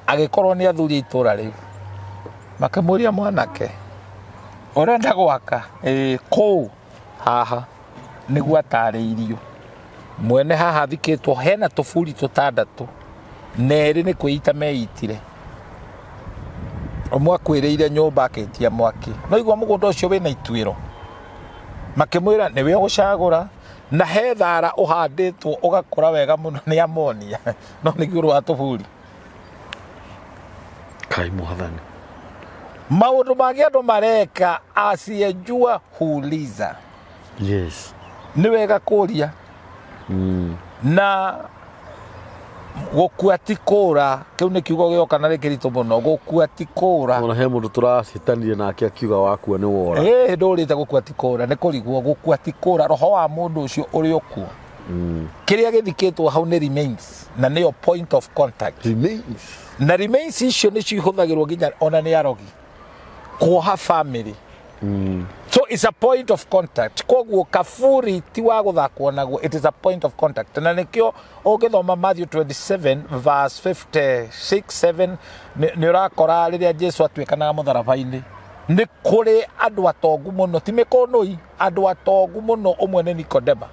agĩkorwo nĩ athuri itũra rĩu makĩmũria mwanake ũrenda gwaka kũu haha nĩguo atarĩirio mwene haha thikĩtwo hena tũburi tũtandatũ nerĩ nĩ kwĩita meitire ũmwe akwĩrĩire nyũmba akĩtia mwaki no igua mũgũnda ũcio wĩna ituĩro makĩmwĩra nĩwe ũgũcagũra na he thara ũhandĩtwo ũgakũra wega mũno nĩ amonia no nĩ igũrũ wa tũburi. Kai Mwathani maũndũ mangĩ andũ mareka asiyejua huuliza yes nĩ wega kũria na gukua ti kura kiu ni kiugo gioka na rikirito muno gukua ti kura ona he mundu turacitanirie nake akiuga wakua ni wora ndurite gukua ti kura ni kurigwo gukua ti kura roho wa mundu ucio uri okuo kiria githikitwo hau ni remains na niyo point of contact na remains icio ni cihuthagirwo nginya ona ni arogi kuoha family so it's a point of contact koguo kaburi ti wa guthakwo naguo it is a point of contact na nikio ugithoma Matthew 27 verse 56-7 ni urakora riria Jesu atwikanaga mutharabaini ni kuri andu atongu muno ti mikonoi andu atongu muno umwe ni Nikodema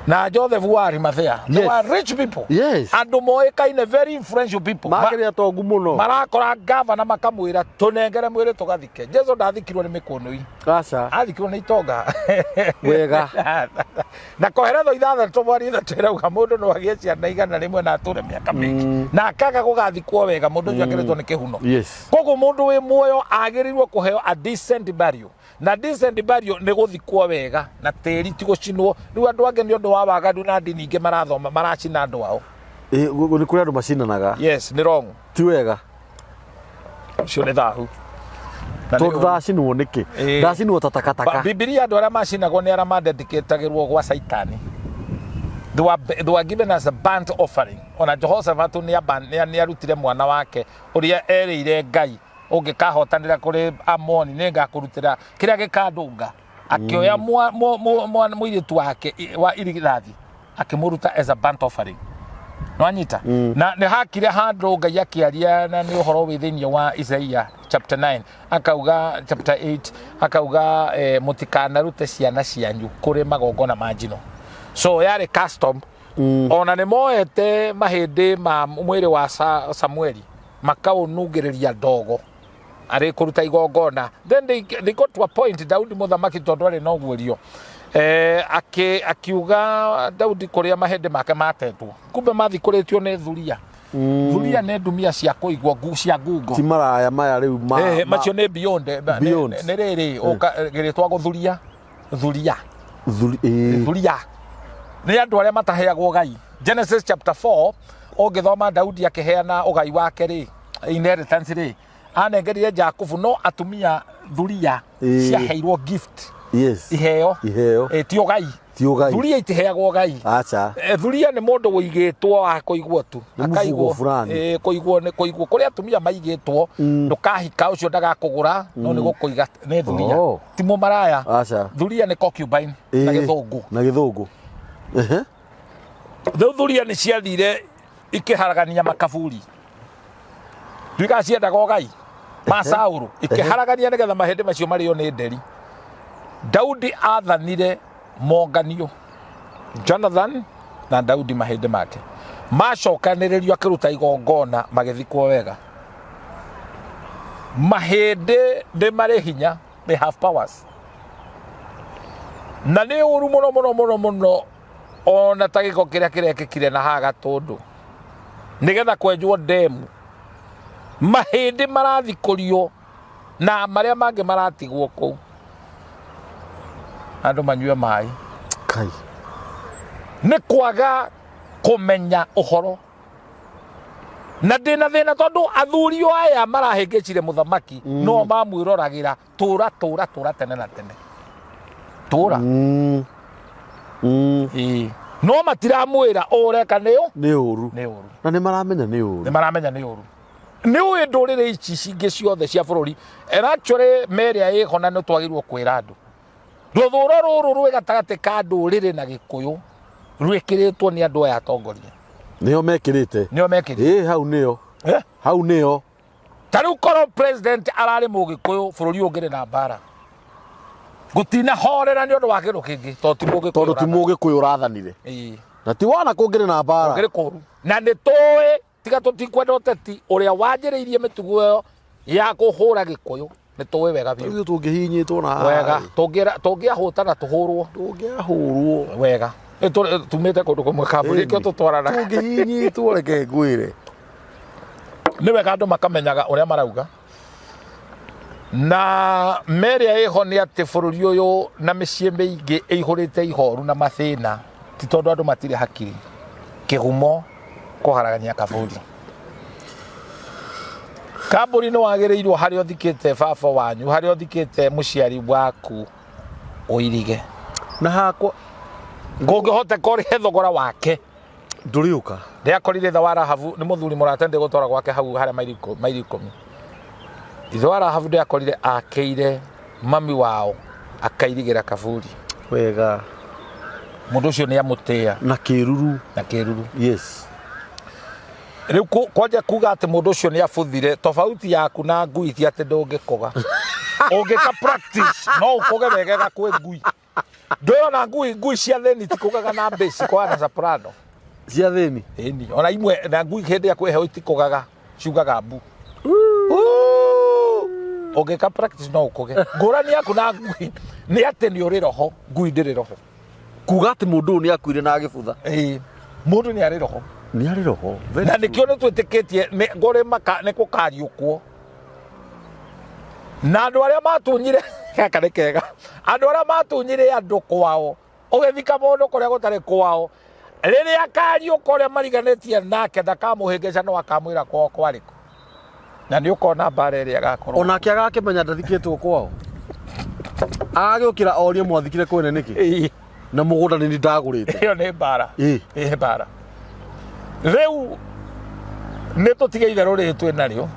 na Joseph wari mathea they were rich people andu moikaine very influential people makiri atongu muno marakora governor makamwira tunengere mwire tugathike Jesu ndathikirwo ni mikonoi aca athikirwo ni itonga wega na koheretho ithathatũ mwari ithatũ irauga mundu no agie ciana igana rimwe na ature miaka mingi na akaga gugathikwo wega mundu ucio akeretwo ni kihuno koguo mundu wi muoyo agirirwo kuheo a decent burial na decent burial ni guthikwo wega na tiri ti gucinwo riu andu ange ni undu wa waganu na ndini ingi marathoma maracina andu ao ni kuri andu macinanaga ni wrong ti wega ucio ni thahu tondu ndacinwo niki ndacinwo tatakataka Biblia andu aria macinagwo ni aria madedicatagirwo gwa Saitani they were given as a burnt offering ona Jehoshaphat ni arutire mwana wake uria erire Ngai ungikahotanira kuri Amoni ni ngakurutira kiria gikandunga akioya muiritu wake wa irigirathi akimuruta as a burnt offering no anyita na ni hakire handu Ngai akiaria na ni uhoro withinie wa Isaiah chapter 9 akauga chapter 8 akauga mutikanarute ciana cianyu kuri magongona majino so yari custom ona ni moete mahindi ma mwiri wa Samueli makaunugiriria ndogo ari kuruta igongona then they got to a point Daudi muthamaki tondu ari no guorio akiuga Daudi kuria mahindi make matetwo kumbe mathikuritio ni thuria thuria ni ndumia cia kuigwa cia ngungo ti maraya maya riu macio ni beyond ni riri giritwa guthuria thuria ni andu aria mataheagwo Ngai Genesis chapter 4 ugithoma Daudi akiheana ugai wake ri inheritance ri anengerire Jacob no atumia thuria ciaheirwo gift iheo ti ugai thuria itiheagwo Ngai acha thuria ni mundu wigitwo akuigwo tu akaigwo kuigwo ni kuigwo kuri atumia maigitwo ndukahika ucio ndagakugura no ni gukuiga ni thuria ti mu maraya acha thuria ni concubine na githungu thuria ni ciathire ikiharagania makaburi Duka ciendaga Ngai ma Saulu ikiharagania nigetha mahindi macio mario ni nderi Daudi athanire monganio Jonathan na Daudi mahindi make macokaniririo akiruta igongona magithikwo wega mahindi de mari hinya they have powers na ni uru muno ona tagiko kiria kirekikire na haga tondu nigetha kwenjwo demu mahindi marathikurio na maria mangi maratigwo ku andu manyue mai kai ni kwaga kumenya uhoro na ndina thina tondu athurio aya marahingicire muthamaki no mamwiroragira tura tene na tene tura no matiramwira ureka ni uru na ni maramenya ni uru ni uyu ndurire ici cingi ciothe cia bururi and actually meria ihona no twagirwo kwira andu ruthuro ruru rwe gatagate ka ndurire na gikuyu rwekiritwo ni andu aya atongoria nio mekirite hau nio tariu koro president arari mugikuyu bururi ungire na mbara gutina horera ni undu wa kindu kingi tondu ti mugikuyu urathanire na ti wana kungire na mbara ungire kuru na ni toe tiga tutikwenda uteti uria wanjiriirie mitugo yo ya kuhura gikuyu ni towe wega biu tungihinyitwo na wega tungiahutana tuhurwo wega tumite kundu kumwe Kabuuri kio tutwarana tungihinyitwo reke ngwire ni wega andu makamenyaga uria marauga na meria iho ni ati bururi uyu na micii mingi ihurite ihoru na mathina ti tondu andu matire hakiri kihumo kuharagania Kabuuri. Kabuuri no wagereirwo hari othikite baba wanyu, hari othikite muciari waku oirige. Na hakwa ngũngĩhota kũrĩhe thogora wake ndũriũka ndĩakorire Ithe wa Rahabu nĩ mũthuri mũratende gũtwara gwake hau harĩa maili 10. Ithe wa Rahabu ndĩakorire akĩire mami wao akairigĩra Kabuuri wega. Mũndũ ũcio nĩ amũtĩa na kĩruru. Yes. Rĩu kwanja kuga atĩ mũndũ ũcio nĩ abuthire tofauti yaku na ngui ti atĩ ndũngĩkoga. Ũngĩka practice no ũkoge wegega kwĩ ngui. Ndona ngui cia thĩni tikogaga na bass kwa na soprano. Cia thĩni? Ĩni. Ona imwe na ngui hĩndĩ ya kwĩhe itikogaga ciugaga mbu. Ũngĩka practice no ũkoge. Ngũrani yaku na ngui nĩ atĩ nĩ ũrĩ roho, ngui ndĩrĩ roho. Kuga atĩ mũndũ ũyũ nĩ akuire na agĩbutha. Mũndũ nĩ arĩ roho. Nĩ arĩ roho. Na nĩkĩo nĩ twĩtĩkĩtie ngore nĩ gũkariũkwo. Na andũ arĩa matunyire gaka nĩ kega. Andũ arĩa matunyire andũ kwao. Ũgĩthika mũndũ kũrĩa gũtarĩ kwao. Rĩrĩa akariũka ũrĩa mariganĩtie nake ndakamũhĩngĩca no akamwĩra kwao kwarĩkũ. Na nĩ ũkona mbara ĩrĩa agakorwo. Onake agakĩmenya ndathikĩtwo kwao. Agagĩũkĩra orie mwathikire kwene nĩkĩ? Na mũgũnda nĩ ndagũrĩte. Ĩyo nĩ mbara. Ĩ mbara. Rĩu nĩ tũtige itherũ rĩrĩ twĩ narĩo.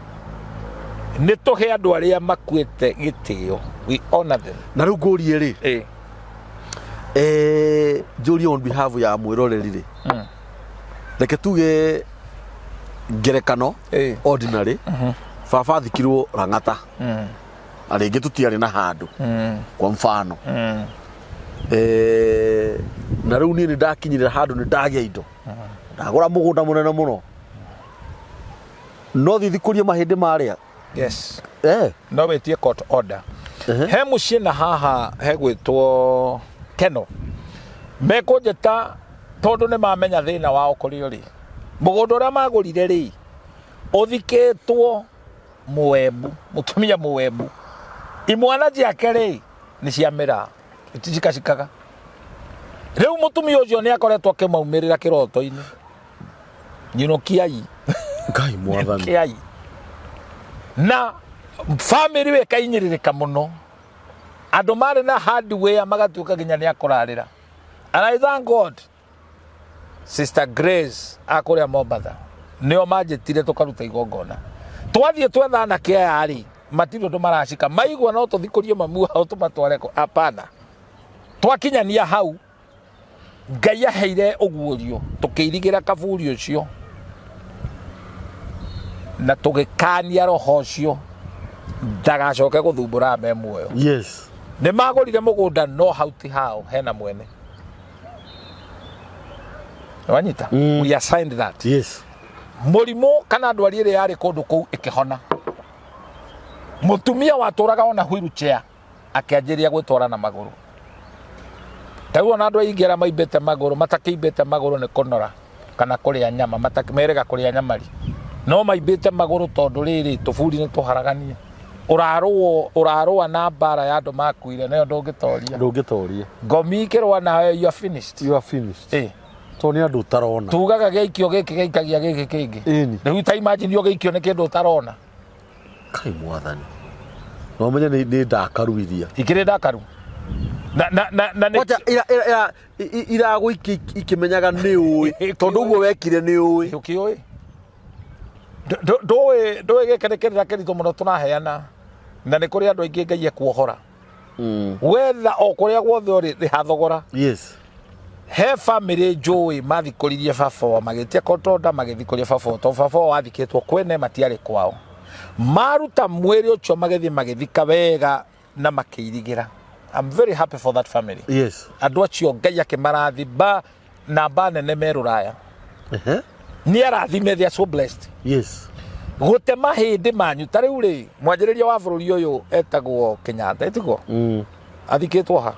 Nĩ tũhe andũ arĩa makuĩte gĩtĩo. We honor them. Na rĩu ngũrie rĩ. Njũrie on behalf ya mwĩroreri rĩ. Reke tuge ngerekano ordinary. Baba athikirwo Rang'ata. Na rĩngĩ tũtiarĩ na handũ. Kwa mfano. Na rĩu niĩ nĩ ndakinyire handũ nĩ ndagĩa indo. Ndagũra mũgũnda mũnene mũno. No thithikũrie mahĩndĩ marĩa. Yes. No wĩtie court order. He mũciĩ na haha hegwĩtwo Keno. Mekũnjĩta tondũ nĩ mamenya thĩna wao kũrĩ ũrĩ. Mũgũnda ũrĩa magũrire rĩ ũthikĩtwo Mũwembu, mũtumia Mũwembu. Imwana ciake rĩ nĩ ciamĩra. Iticikacikaga. Rĩu mũtumia ũcio nĩ akoretwo akĩmaumĩrĩra kĩroto-inĩ. Nyinokiai. Ngai mwathani. Kiai. Na family we kainyĩrĩrĩka mũno. Andũ marĩ na hardware magatuĩka nginya nĩ akũrarĩra. And I thank God. Sister Grace akũrĩa Mombatha. Nĩo manjĩtire tũkaruta igongona. Twathiĩ twetha anake aya rĩ matirĩ ũndũ maracika. Maigua no tũthikũrie mamu wao tũmatware hapana. Twakinyania hau Ngai aheire ũguũrio tũkĩirigĩra Kabuuri ũcio. Na tũgĩkania roho ũcio ndagacoke gũthumbũra me muoyo. Yes. Nĩ magũrire mũgũnda no hau ti hao hena mwene. Wanyita? We assigned that. Yes. Mũrimũ kana ndwari ĩrĩa yarĩ kũndũ kũu ĩkĩhona. Mũtumia watũraga ona wheelchair akĩanjĩria gwĩtwara na magũrũ. Taguo na andũ aingĩ arĩa maimbĩte magũrũ matakĩimbĩte magũrũ nĩ kũnora kana kũrĩa nyama matakimerega kũrĩa nyamari. No maimbĩte magũrũ tondũ rĩrĩ tũburi nĩ tũharagania. Ũrarũa na mbara ya andũ makuire nayo ndũngĩtoria. Ngomi ikĩrũa nawe you are finished. You are finished. To nĩ andũ ũtarona. Tugaga gĩikio gĩkĩ gĩikagia gĩkĩ kĩngĩ. Rĩu ta imagine yo gĩikio nĩ kĩndũ ũtarona. Kai mwathani. No menye nĩ ndakaru iria. Ikĩrĩ ndakaru. Na Wacha ira ikimenyaga nĩ ũĩ tondũ ũguo wekire nĩ ũĩ. Ũkĩũĩ. Ndũĩ gĩkĩrĩkĩrĩra kĩritũ mũno tũraheana. Na nĩ kũrĩ andũ aingĩ Ngai ekuohora. Wetha o kũrĩa guothe ũrĩ rĩhathogora. Yes. He family njũĩ mathikũririe baba magĩtia kotonda magĩthikũria baba to baba wathikĩtwo kwene matiarĩ kwao. Maruta mwĩrĩ ũcio magĩthika wega na makĩirigĩra. I'm very happy for that family. Yes. Andũ acio Ngai akĩmarathimba na mba nene merũraya. Nĩ arathime, they are so blessed. Yes. Gũte mahĩndĩ manyu ta rĩu rĩ mwanjĩrĩria wa bũrũri ũyũ etagwo Kenyatta etigwo. Athikĩtwo ha.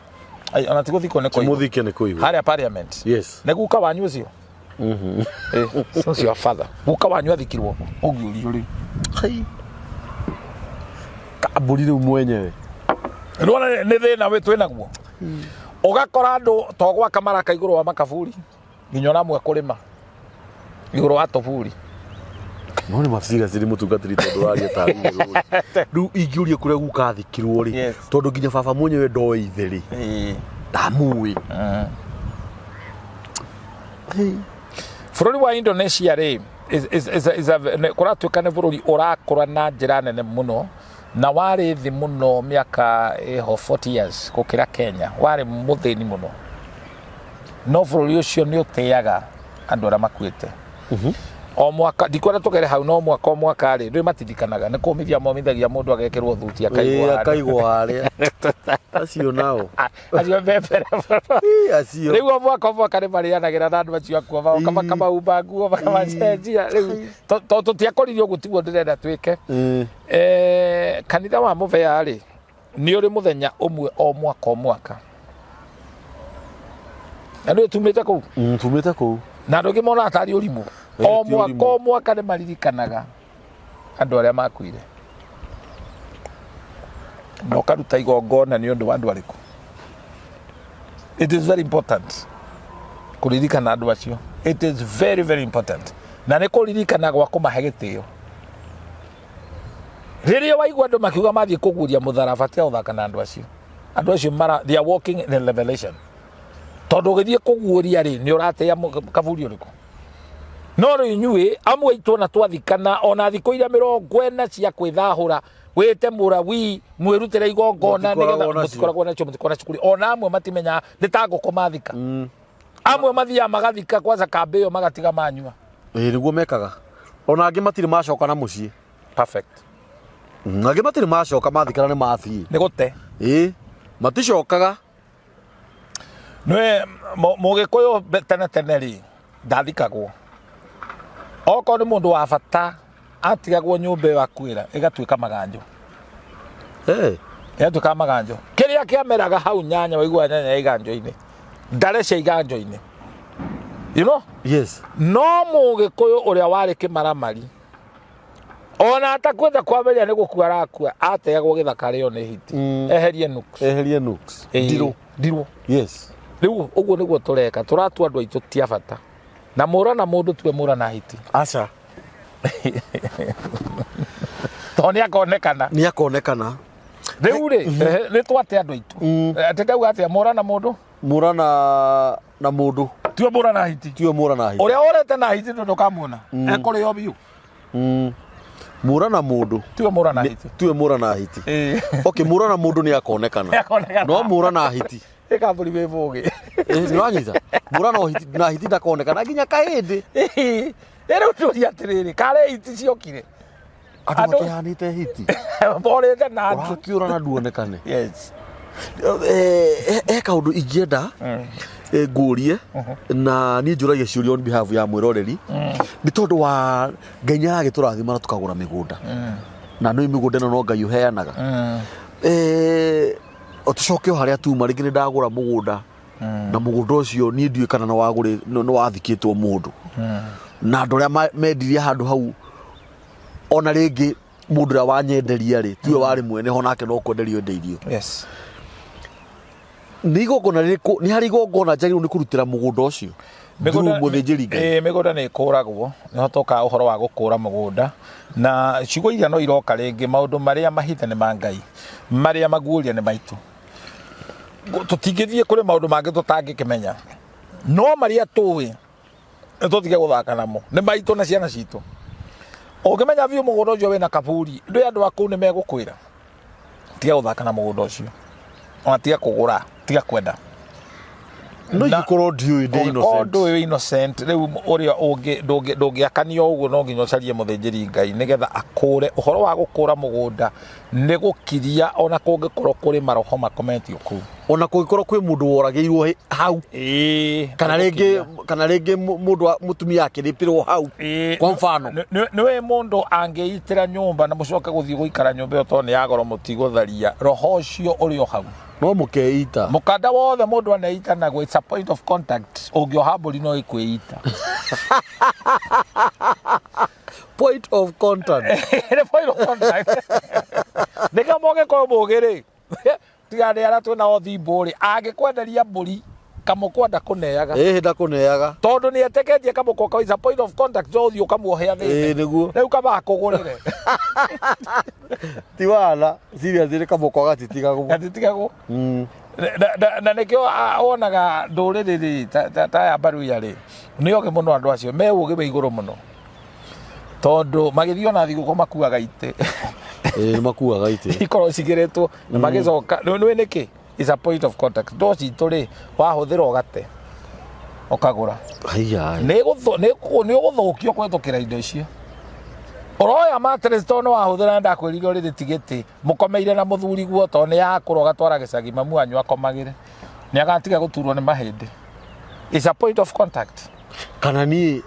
Ona tigũthikwo nĩ kũigua. Mũthike nĩ kũigua. Harĩa parliament. Yes. Nĩ guka wanyu ũcio. Ũcio father. Guka wanyu athikirwo ũgiũrio rĩ. Hai. Kabuuri rĩu mwenyewe. Rwona nĩ thĩna wĩ twĩ naguo. Ũgakora andũ to gwaka maraka igũrũ wa Makabuuri. Nginya ona mwe kũrĩma. iguru wa toburi no ni maciga ciri mutungatiri tondu aria ta riu ingiuria kuria gukathikirwo ri tondu nginya baba mwenyewe ndoe ithe ri ndamui bururi wa Indonesia ri kuratuika ni bururi urakura na njira nene muno na wari thi muno miaka 40 years gukira Kenya wari muthini muno no bururi ucio ni uteaga andu aria makuite o mwaka ndikwenda tugere hau no mwaka ri ndio matindikanaga ni kumithia momithagia mundu agekirwo thuti akaigwo haria acio nao acio bebere acio riu mwaka ni marianagira na andu acio akwa kama umba nguo kama cenjia riu tutiakoririo gutiwo ndirenda twike kanitha wa muvea ri ni uri muthenya umwe o mwaka na ndio tumite ku na ndogi mona atari urimu o mwaka ni maririkanaga andu aria makuire no karuta igongona ni undu wa andu ariku it is very important kuririkana andu acio it is very very important na ni kuririkana gwa kumahe gitio riria waigua andu makiuga mathie kuguria mutharaba tia uthaka na andu acio they are walking in a revelation tondu githie kuguria ri ni urateya kaburi uriku no ri nyue amwe itu na twathikana ona thiko ira 40 cia kwithahura wite murawi mwirutire igongona nigetha mutikoragwo nacio mutikona cukuri ona amwe matimenya nitago mathika amwe mathia magathika kwanza kambeyo magatiga manyua niguo mekaga ona angi matiri macoka na mucii perfect angi matiri macoka mathikana ni mathii ni gute maticokaga nwe mugikuyu tene ri ndathikagwo oko ni mundu wa bata atigagwo nyumba yo akwira igatuika maganjo igatuika maganjo kiria kiameraga hau nyanya waigua nyanya iganjo-ini ndare cia iganjo-ini you know yes no mugikuyu uria wari kimaramari ona atakwenda kwaberia ni gukua arakua ategagwo githaka rio ni hiti eherie nooks ndiro yes riu uguo niguo tureka turatua andu aitu tia bata na mura na mundu tue mura na hiti acha to ni akonekana riu ri ni twate andu aitu atendau atia mura na mundu tue mura na hiti uria orete na hiti ndo kamuona ekore yo biu mura na mundu tue mura na hiti okay mura na mundu ni akonekana no mura na hiti Kabuuri we boge niranyita mura na hiti ndakonekana nginya kahindi rero turia atiriri kare hiti ciokire andu makihanite hiti borete na andu kiura na duonekane yes kaundu ingienda ngurie na ni njuragia ciuria on behalf ya mwiroreri ni tondu wa Ngai nĩaragĩtũrathima na tukagura migunda na no migunda ĩno no Ngai uheanaga otucoke haria tuma ringi ndagura mugunda na mugunda ucio ni ndiwe kana no wathikitwo mundu na andu aria mendirie handu hau ona ringi mundu ria wanyenderia ri tiwe wari mwene ho nake no kwenderio ndeirio yes ni hari igongona njagirwo ni kurutira mugunda ucio migunda ni ikuragwo no toka uhoro wa gukura mugunda na ciugo iria no iroka ringi maundu maria mahithe ni ma Ngai maria maguuria ni maitu tutingithie kuri maundu mangi tutangikimenya no maria tuwi tutige guthaka namo ni maitu na ciana citu ukimenya biu mugunda ucio wina Kabuuri ndu andu aku ni megukwira tiga guthaka na mugunda ucio ona tiga kugura tiga kwenda no ikorwo ndiu innocent riu uria ndungiakanio uguo no nginya ucarie muthinjiri Ngai nigetha akure uhoro wa gukura mugunda ni gukiria ona kungikorwo kuri maroho makometio ku ona kungikorwo kwi mundu woragiirwo hau kana ringi mundu mutumia akiripirwo hau kwa mfano niwe mundu angeitira nyumba na mucoke guthii guikara nyumba yo to ni yagoro mutigutharia roho ucio urio hau no mukeita mukanda wothe mundu aneita na it's a point of contact ungiohaburi no ikweita point of contact the point of contact nika moge ko bogere tiga ni ara twina othi mburi angikwenderia mburi kamukwa ndakuneaga ndakuneaga tondu ni eteketie kamukwa ka is a point of contact jo thio kamuohea thini niguo riu kaba kugurire ti wala seriously kamukwa gatitigagu na nikio wonaga nduriri ta ya mbaru ya ri ni oge muno andu acio me ugi be iguru muno tondu magithio na thiguko makuaga ite makuaga ite ikoro cigiretwo na magicoka ni niki is a point of contact ndo citu ri wahuthira ugate ukagura ni uguthukio kwithukira indo icio oroya mattress tono wahuthira ndakwiririo riri tigiti mukomeire na muthuri guo to ni yakuro gatwara gicagi mamu anyu akomagire ni agatiga guturwo ni mahindi is a point of contact kana ni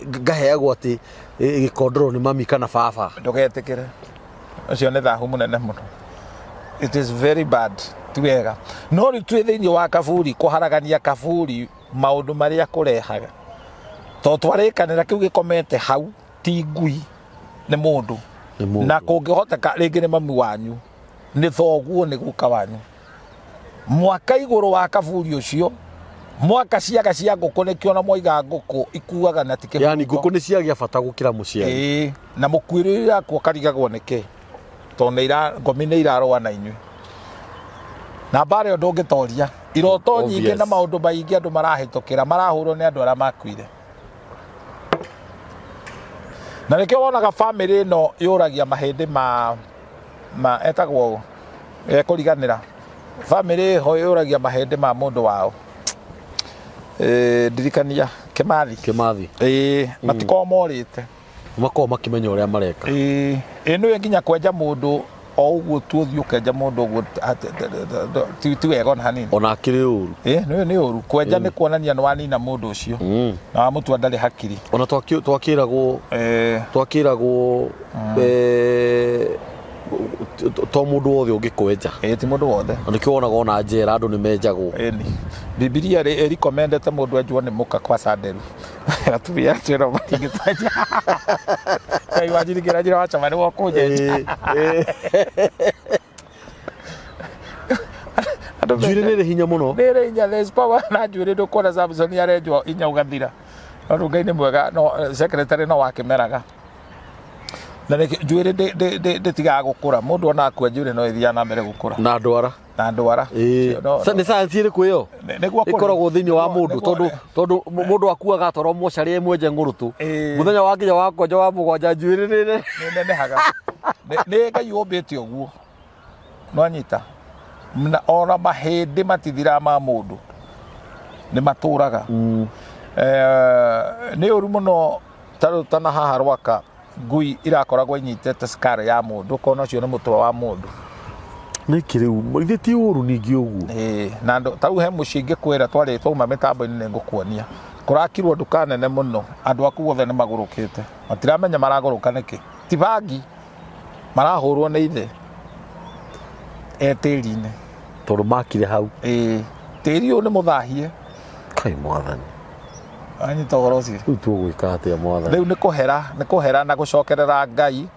ngaheagwo ati gikondoro ni mami kana baba ndugetikire ucio ni thahu munene muno it is very bad tuwega no ri twi thiini wa Kabuuri kuharagania Kabuuri maundu maria kurehaga to twarikanira kiu gikomete hau ti ngui ni mundu na kungihoteka ringi ni mami wanyu ni thoguo ni guka wanyu mwaka iguru wa Kabuuri ucio mwaka ciaga cia nguku nikio na moiga nguku ikuaga na tike yani nguku ni ciagia bata gukira muciari na mukwiriri yakwa karigagwo niki to ne ira ngomi ne iraroa na inyui na bare yo ndungitoria iroto nyingi na maundu maingi andu marahitukira marahurwo ni andu ara makwire na nikio wonaga family no yuragia mahindi ma etagwo kuriganira family ho yuragia mahindi ma mundu wao ndirikania Kimathi matiko morite mako makimenya uria mareka no nginya kwenja mundu o uguo tuothio kenja mundu uguo ti wega na hanini ona akiri uru ni uru kwenja ni kuonania ni wanina mundu ucio na mutu andari hakiri ona twakiragwo to mundu wothe ungikwenja ti mundu wothe nikio wonaga ona njera andu ni menjagwo ni Biblia ri recommendete mundu enjwo ni muka kwa sanderu atubia twero matingitaja kai wajirigira jira wacha mari wo kunjenja Juire ni hinya muno ni hinya there's power na juire ndukona Samson yarenjwo inya ugathira no ngai ni mwega no secretary no wakimeraga na njuire de tiga gukura mundu ona akwa njuire no ithia na mbere gukura na ndwara ni science iri kuyo ikoragwo thiini wa mundu tondu mundu akuaga toro mochari mwenje ngurutu muthenya wa nginya wa konja wa mugwanja njuire ni nenehaga ni ngai umbite uguo no anyita na ona mahindi matithira ma mundu ni maturaga ni uru muno tarutana haha rwaka ngui irakoragwo inyitete skar ya mundu kono cio ni mutwa wa mundu ni kiriu maithe ti uru ningi uguo na tau he mucingi kwira twari twauma mitambo-ini ni ngukuonia kurakirwo nduka nene muno andu aku othe ni magurukite matiramenya maraguruka niki ti bangi marahurwo ni ithe tiri-ini tondu makire hau tiri uyu ni muthahie kai mwathani anyita goro cio riu tugwika atia mwathani riu ni kuhera na gucokerera ngai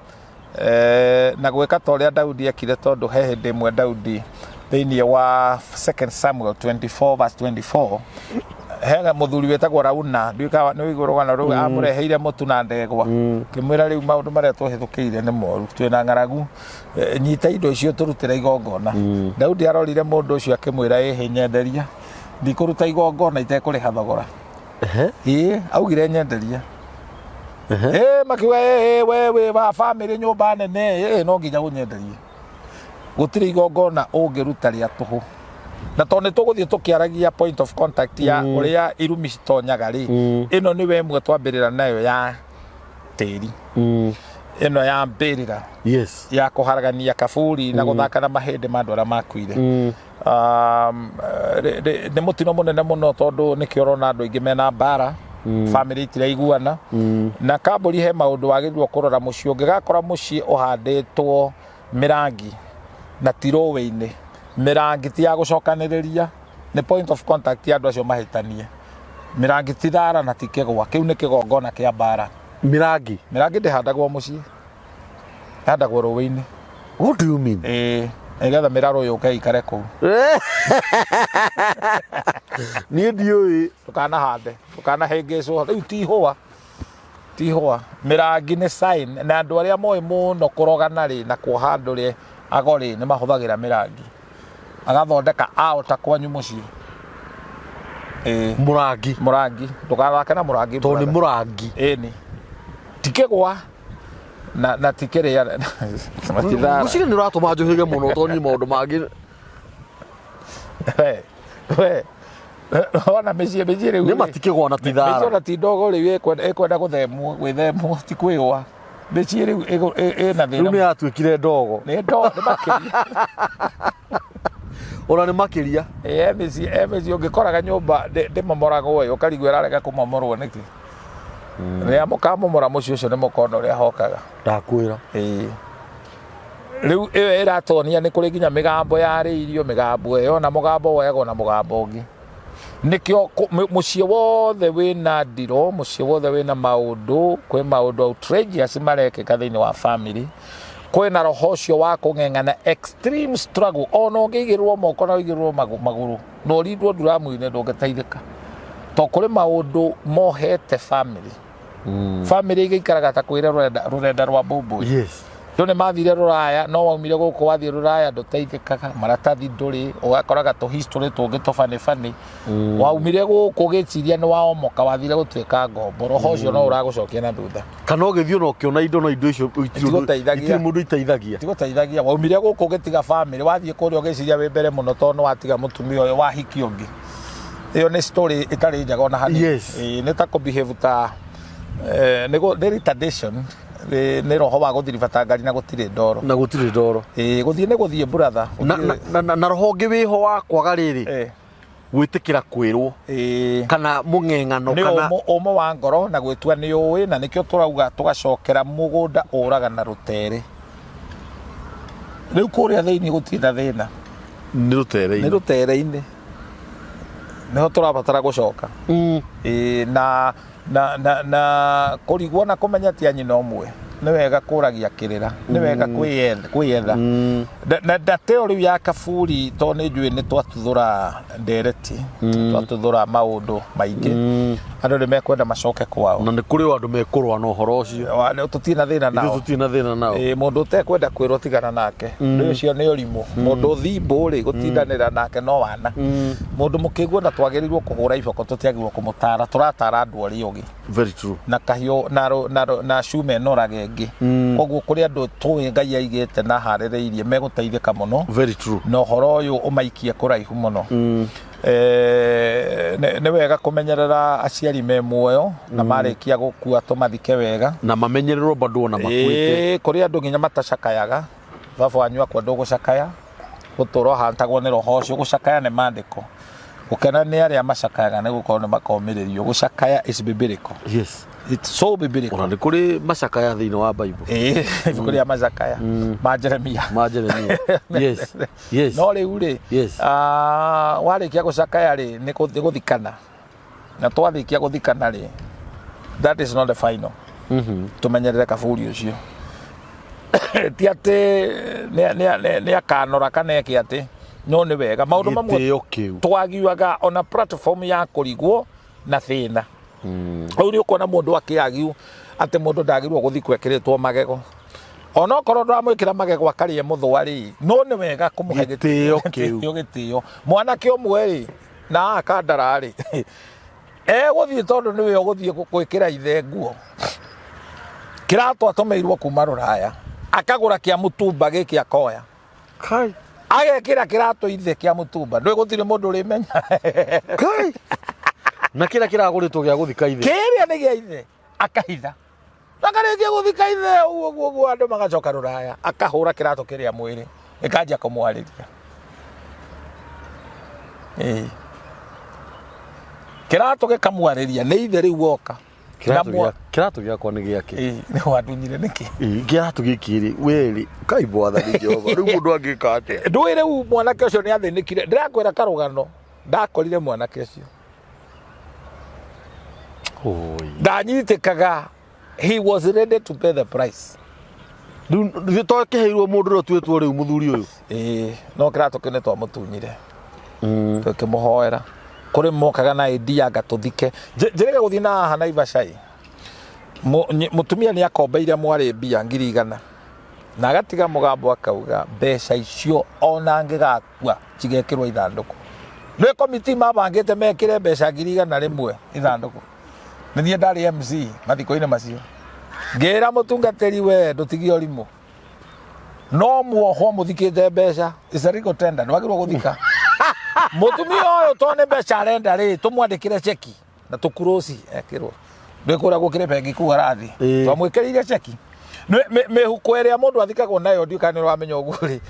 na gwika ta uria Daudi ekire tondu he hindi imwe Daudi thiini wa 2 Samuel 24:24 hega muthuri wetagwo Rauna nduika ni igurugana ru amureheire mutu na ndegwa kimwira riu maundu maria tuhithukiire ni moru twina ngaragu nyita indo icio turutira igongona Daudi arorire mundu ucio akimwira nyenderia ndikuruta igongona itekuriha thogora augire nyenderia makiwa we wa family nyumba nene no nginya unyenderie gutiri igongona ungiruta ria tuhu na tone tuguthie tukiaragia point of contact ya uria Irumi citonyaga ri ino ni we mwe twambirira nayo ya tiri ino ya mbirira ya kuharagania Kabuuri na guthaka na mahindi mandu ara makwire ni mutino munene muno tondu nikiorona andu ingi mena mbara family itiraiguana na Kabuuri he maundu wagirwo kurora muci ungigakora muci uhanditwo mirangi na tirowe-ini mirangi ti ya gucokaniriria ni point of contact ya andu acio mahitanie mirangi ti thara na ti kigwa kiu ni kigongona kia mbara mirangi ndihandagwo muci handagwo ruwe-ini what do you mean Egetha miraro yuke ikare ku. Ni ndiui. Tukana hande. Tukana hengeco. Riu tihua. Tihua. Mirangi ni sign na andu aria moe muno kurogana ri na kuhando ri agori ni mahuthagira mirangi. Agathondeka out kwanyu mucii. Murangi. Tukathake na murangi. To ni murangi. Ni. Tikegwa. Na tikere ya matithara. Mucii ni uratuma njuhige muno to ni maundu mangi. We. Ona mecii riu. Ni matikegwa na tithara. Mecii ona ti ndogo riu ekwenda guthemwo gwithemwo ti kwigwa. Mecii riu na thina. Riu ni atuikire ndogo. Ni ndogo ni makiria. Ona ni makiria. Mecii ungikoraga nyumba ndimomoraga uyu ukarigwo irarega kumomorwo niki. Ria mukamomora mucii ucio ni mukono ria hokaga. Ndakwira. Riu iyo iratonia ni kuri ginya migambo yariirio migambo iyo na mugambo wego na mugambo ungi. Nikio mucii wothe wina ndiro, mucii wothe wina maundu, kwi maundu outrageous marekeka thiini wa family. Kwina roho ucio wa kung'eng'ana extreme struggle ona ungigirwo moko na ugirwo maguru no ridwo nduramu-ini ndungiteithika to kuri maundu mohete family. Family igikaraga ta kwire rurenda rwa bobo. Yes. Ndone mathire ruraya no waumire guku wathie ruraya nduteithikaga maratathi nduri ugakoraga to history tungi to fani waumire guku giciria ni waomoka wathire gutwika ngombo roho ucio no uragucokia na thutha kana ugithio no kiona indo no indo icio itiri mundu iteithagia tigutaithagia waumire guku gitiga family wathie kuria ugiciria we mbere muno to no watiga mutumia uyu wahiki ungi iyo ni story itari njaga ona hani. Yes. Ni ta ko behave ta ni retardation ni roho wa guthiri batangari na gutire ndoro guthie ni guthie brother na roho ngi wiho wa kwaga riri gwitikira kwirwo kana mung'eng'ano kana ni umo wa ngoro na gwitua ni uwi na nikio turauga tugacokera mugunda uraga na rutere riu kuria thiini gutina thina ni rutere-ini niho turabatara gucoka na kurigwo na kumenya ti anyina omwe ni wega kuragia kirira ni wega kwiyetha na theory ya Kabuuri to ni njui ni twatuthura ndereti twatuthura maundu maingi andu ni mekwenda macoke kwao na ni kuri andu mekurwa no horo ucio tutina thina nao mundu utekwenda kwirwo tigana nake ni ucio ni urimu mundu thimbu ri gutindanira nake no wana mundu mukigwo na twagirirwo kuhura iboko tutiagirwo kumutara turatara andu ari ugi very true na kahio na shume norage ngi koguo kuri andu tuwi Ngai aigite na haririirie meguteithika muno very true no horo uyu umaikie kuraihu muno ne wega kumenyerera aciari me muoyo na marikia gukua tumathike wega na mamenyererwo bado na makwite kuri andu nginya matacakayaga baba wanyu akwa ndugucakaya guturo hantagwo ni roho ucio gucakaya ni mandiko ukena ni aria macakayaga ni gukorwo ni makomiririo gucakaya is biblical. Yes, it's so biblical. Ona ni kuri macakaya thiini wa Bible kuri macakaya ma Jeremia yes no riu ri warikia gucakaya ri ni guthikana na twathikia guthikana ri that is not the final tumenyerere Kabuuri ucio ti ati ni akanora kana eki ati no ni wega maundu mamwe twagiuaga ona platform ya kurigwo na thina uri ukona mundu akiagiu ati mundu ndagirwo guthi kwekiritwo magego ona korwo ndamwikira magego akarie muthwari no ni wega kumuhe gitio mwanake omwe ri na akandara ri guthii tondu niwe uguthii gwikira ithe nguo kirato atomeirwo kuma ruraya akagura kia mutumba giki akoya kai agekira kirato ithe kia mutumba ndwe guthire mundu rimenya kai na kira kiraguritwo gia guthika ithe kiria ni gia ithe akahitha akarikia guthika ithe uguo andu magacoka ruraya akahura kirato kiria mwiri ikajia kumwariria kirato gikamwariria ni ithe riu woka kirato giakwa ni giake ni wadunyire niki kirato giki ri weri kai bwathani Jehova riu mundu angika ate ndwire u mwanake ucio ni athinikire ndirakwira karugano ndakorire mwanake ucio ndanyitikaga he was ready to pay the price Riu twakiheirwo mundu ro twetwo riu muthuri uyu no kirato kene twa mutunyire tukimuhoera kuri mokaga na idea gatuthike njirege guthii na haha Naivashai mutumia ni akombeire mwari mbia 100,000 na agatiga mugambo akauga mbeca icio ona ngigakua cigekirwo ithanduku nä komiti mabangite mekire mbeca 100,000 rimwe ithanduku nä niä ndarä MC mathiko-inä macio ngä mutungatiri we ndutigi orimu no muoho muthikite mbeca isariko tenda nwagirwo guthika mutumia uyu to nä mbeca arenda rä tumwandikire cheki na tukurosi ekirwo ndä kå rä a gå kä rä bengi kuu arathi twamwä ire cheki mä huko ä rä a må ndå athikagwo nayo ndiukanä wamenya å guo rä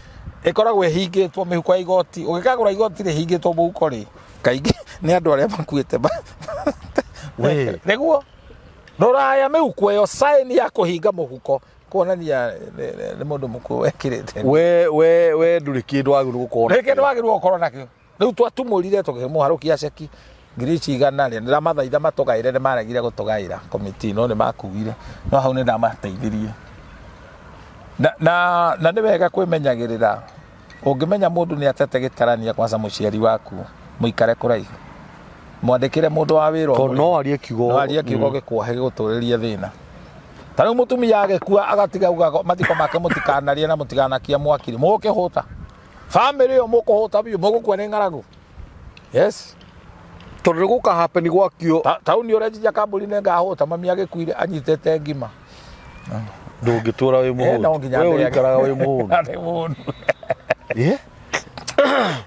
ĩkoragwo ĩhingĩtwo mĩhuko ya igoti ũgĩkagũra igoti rĩhingĩtwo mũhuko rĩ kaingĩ nĩ andũ arĩa makuĩte nĩguo ndũraya mĩhuko ĩyo saini ya kũhinga mũhuko kuonania nĩ mũndũ mũkuũ wekĩrĩte we ndũrĩ kĩndũ wagĩrĩirwo gũkorwo nĩ kĩndũ wagĩrĩirwo gũkorwo nakĩo rĩu twatumũrire tũkĩmũharũkia ceki 100,000 rĩ ndĩramathaitha matũgaĩre nĩ maregire gũtũgaĩra komiti no nĩ makuire no hau nĩ ndamateithirie na nĩ wega kwĩmenyagĩrĩra ũngĩmenya mũndũ nĩ atete gĩtarania kwanza mũciari waku mũikare kũraihu mwandĩkĩre mũndũ wa wĩra no arie kiugo gĩkwahe gĩgũtũrĩrie thĩna ta rĩu mũtumia agĩkua agatiga uga mathiko make mũtikanarie na mũtiganakia mwakiri mũgũkĩhũta bamĩrĩ ĩyo mũkũhũta biũ mũgũkua nĩ ng'aragu yes tondũ gũka happen gwakio tau nĩ ũrenjia Kabuuri nĩ ngahũta mami agĩkuire anyitĩte ngima ndũngĩtũra wĩ mũhũnu we ũikaraga wĩ mũhũnu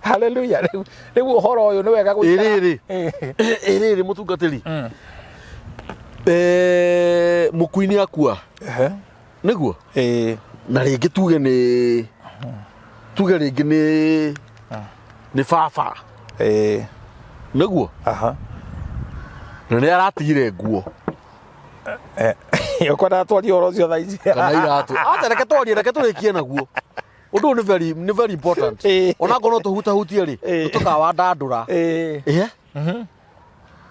haleluya rĩu ũhoro ũyũ nĩ wega gũikara ĩrĩrĩ mũtungatĩri mũkui nĩ akua nĩguo na rĩngĩ tuge rĩngĩ nĩ baba nĩguo na nĩ aratigire nguo ũkwenda twarie ũhoro ũcio thaa ici kana iratũ reke tũrĩkie naguo ũndũ nĩ very important ona ngorwo tũhutahutie rĩ tũkawandandũra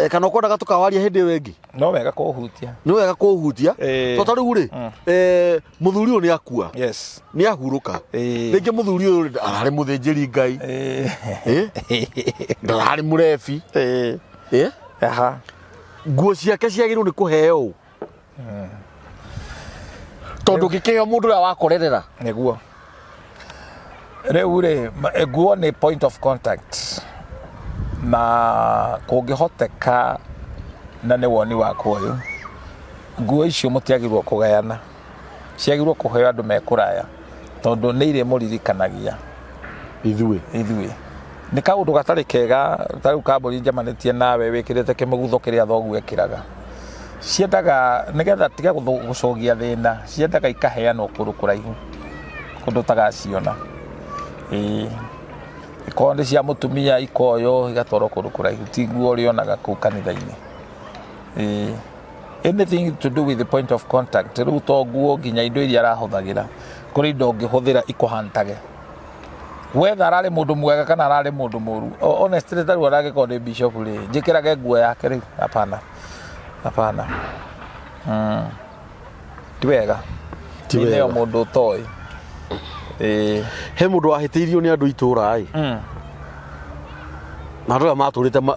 kana ũkwendaga tũkawaria hĩndĩ ĩyo ĩngĩ no wega kũhutia tondũ rĩu rĩ mũthuri ũyũ nĩ akua nĩ ahurũka rĩngĩ mũthuri ũyũ ararĩ mũthĩnjĩri Ngai ndararĩ mũrebi nguo ciake ciagĩrĩirwo nĩ kũheo tondũ ngĩkĩheo mũndũ ũrĩa wakorerera nĩguo rĩu rĩ nguo nĩ point of contact na kũngĩhoteka na nĩ woni wakwa ũyũ nguo icio mũtiagĩrĩirwo kũgayana ciagĩrĩirwo kũheo andũ mekũraya tondũ nĩ irĩ mũririkanagia ithuĩ nĩ kaũndũ gatarĩ kega ta rĩu Kabuuri njamanĩtie nawe wĩkĩrĩte kĩmũgutho kĩrĩa thoguo ekĩraga ciendaga nĩgetha tiga gũcogia thĩna ciendaga ikaheanwo kũndũ kũraihu kũndũ tagaciona ikorwo nĩ cia mũtumia ikoyo igatwarwo kũndũ kũraihu ti nguo ũrĩonaga kũu kanitha-inĩ anything to do with the point of contact rĩu to nguo nginya indo iria arahũthagĩra kũrĩ indo ũngĩhũthĩra ikũhantage whether ararĩ mũndũ mwega kana ararĩ mũndũ mũru honestly ta rĩu aragĩkorwo nĩ bishop rĩ njĩkĩrage nguo yake rĩu hapana ti wega nĩyo mũndũ ũtoĩ he mũndũ wahĩtĩirio nĩ andũ itũũra na andũ aya matũrĩte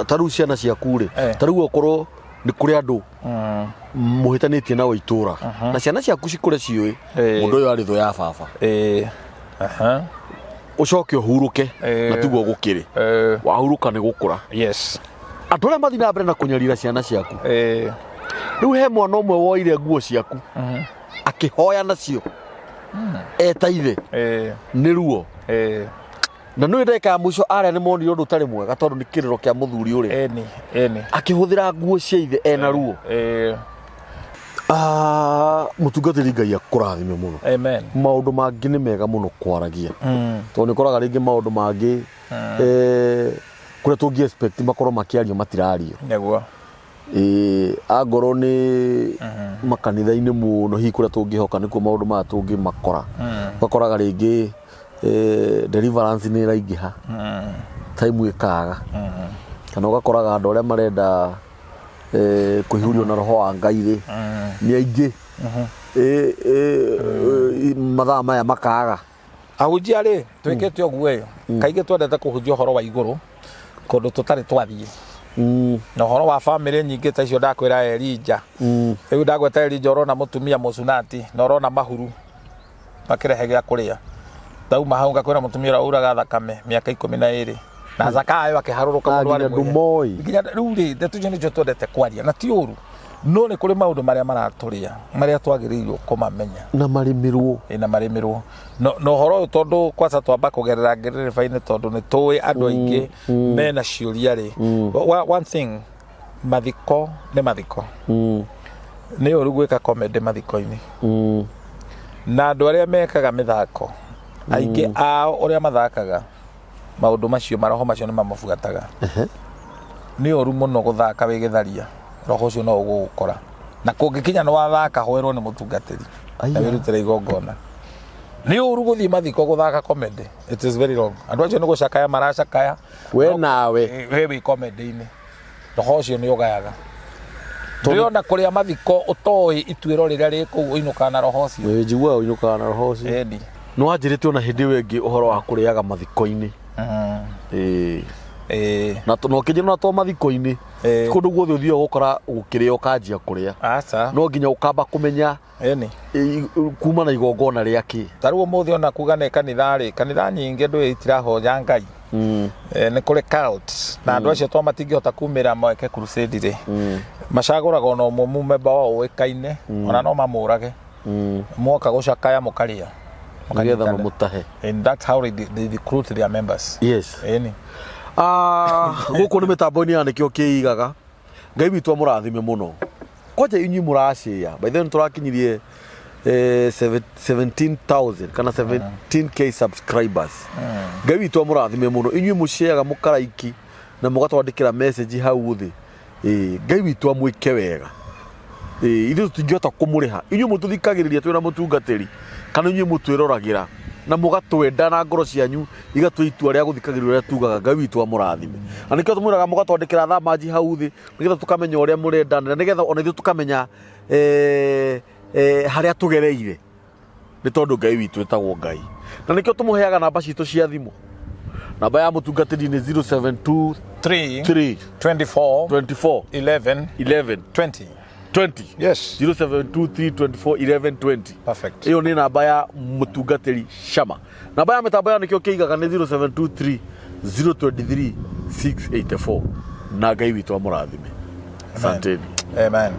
ta rĩu ciana ciaku rĩ ta rĩu okorwo nĩ kũrĩ andũ mũhĩtanĩtie nao itũũra na ciana ciaku cikũre ciũĩ mũndũ ũyũ arĩ thũ ya baba ũcoke ũhurũke na tiguo gũkĩrĩ wahurũka nĩ gũkũra andũ arĩa mathiĩ na mbere na kũnyarira ciana ciaku rĩu he mwana ũmwe woire nguo ciaku akĩhoya nacio eta ithe nĩ ruo na nĩ ndeka ya mũico arĩa nĩ monire ũndũ ũtarĩ mwega tondũ nĩ kĩrĩro kĩa mũthuri ũrĩ akĩhũthĩra nguo cia ithe ena ruo mũtungatĩri Ngai akũrathime mũno maũndũ mangĩ nĩ mega mũno kwaragia tondũ nĩ ũkoraga rĩngĩ maũndũ mangĩ kũrĩa tũngĩ expect makorwo makĩario matirario angorwo nĩ makanitha-inĩ mũno hihi kũrĩa tũngĩhoka nĩkuo maũndũ maya tũngĩmakora ũgakoraga rĩngĩ deliverance nĩ ĩraingĩha time ĩkaga kana ũgakoraga andũ arĩa marenda kuhiurio na roho wa Ngai ri ni aingi mathaa maya makaga ahunjia ri twikete oguo yo kaige twendete kuhunjia horo wa iguru kundu tutari twathie na horo wa family nyingi ta icio ndakwira Elija riu ndagweta Elija urona mutumia musunati na urona mahuru makirehe gya kuria tauma hau ngakwira mutumia uraga thakame miaka 12 na zakayo akiharuruka mundu ari ndumoi nginya riu ri ndetu njo twendete kwaria na ti uru no ni kuri maundu maria maraturia maria twagiriirwo kumamenya na marimirwo no horo tondu kwasa twamba kugerera ngirifaine tondu ni tuwi andu aingi mena ciuria ri one thing mathiko ni uru gwika comedy mathiko-ini na andu aria mekaga mithako aingi ao uria mathakaga maundu macio maroho macio ni mamabugataga ni uru muno guthaka wigitharia roho ucio no ugukora na kungikinya no wathaka hoerwo ni mutungatiri na wirutire igongona ni uru guthii mathiko guthaka comedy it is very wrong andu acio ni gucakaya maracakaya we nawe we comedy-ini roho ucio ni ugayaga ndiona kuria mathiko utoi ituiro riria riku uinuka na roho ucio njigua uinuka na roho ucio edi no wanjirite ona hindi wengi uhoro wa kuriaga mathiko-ini na no kijana to mathiko-ini kundu guothe uthio gukora gukiria ukanjia kuria aca no nginya ukamba kumenya eni kuma na igongona riaki taruo muthi ona kuga ne kanitha nyingi ndu itirahoya Ngai ni kuri cult na andu acio to matingihota kumira mweke crusade ri macaguraga ona umwe mumemba wao uikaine ona no mamurage mwoka gucakaya mukaria mukagetha mutahe and that's how they recruit their members yes eni guku ni mitambo-ini ya nikio kiigaga Ngai witu amurathime muno kwaja inyi muracia by then turakinyirie 17,000 kana 17k subscribers Ngai witu amurathime muno inyi muciaga mukaraiki na mugatwandikira message hau thi Ngai witu amwike wega ithu tutingihota kumuriha inyi mututhikagiriria twina mutungatiri kana inyi mutwiragira na mugatwenda na ngoro cianyu igatwe itua ria guthikagirira ria tugaga Ngai witu amurathime na nikio tumwiraga mugatwandikira thamaji hau thi nigetha tukamenya uria murenda na nigetha ona ithu tukamenya haria tugereire ni tondu Ngai witu etagwo Ngai na nikio tumuheaga namba citu cia thimu namba ya mutungatiri ni 0723 24 11 20 yes 0723241120 perfect iyo ni namba ya mutungatiri Shama namba ya mitambo ya nikio kiigaga ni 0723023684 na Ngai witu amurathime asanteni amen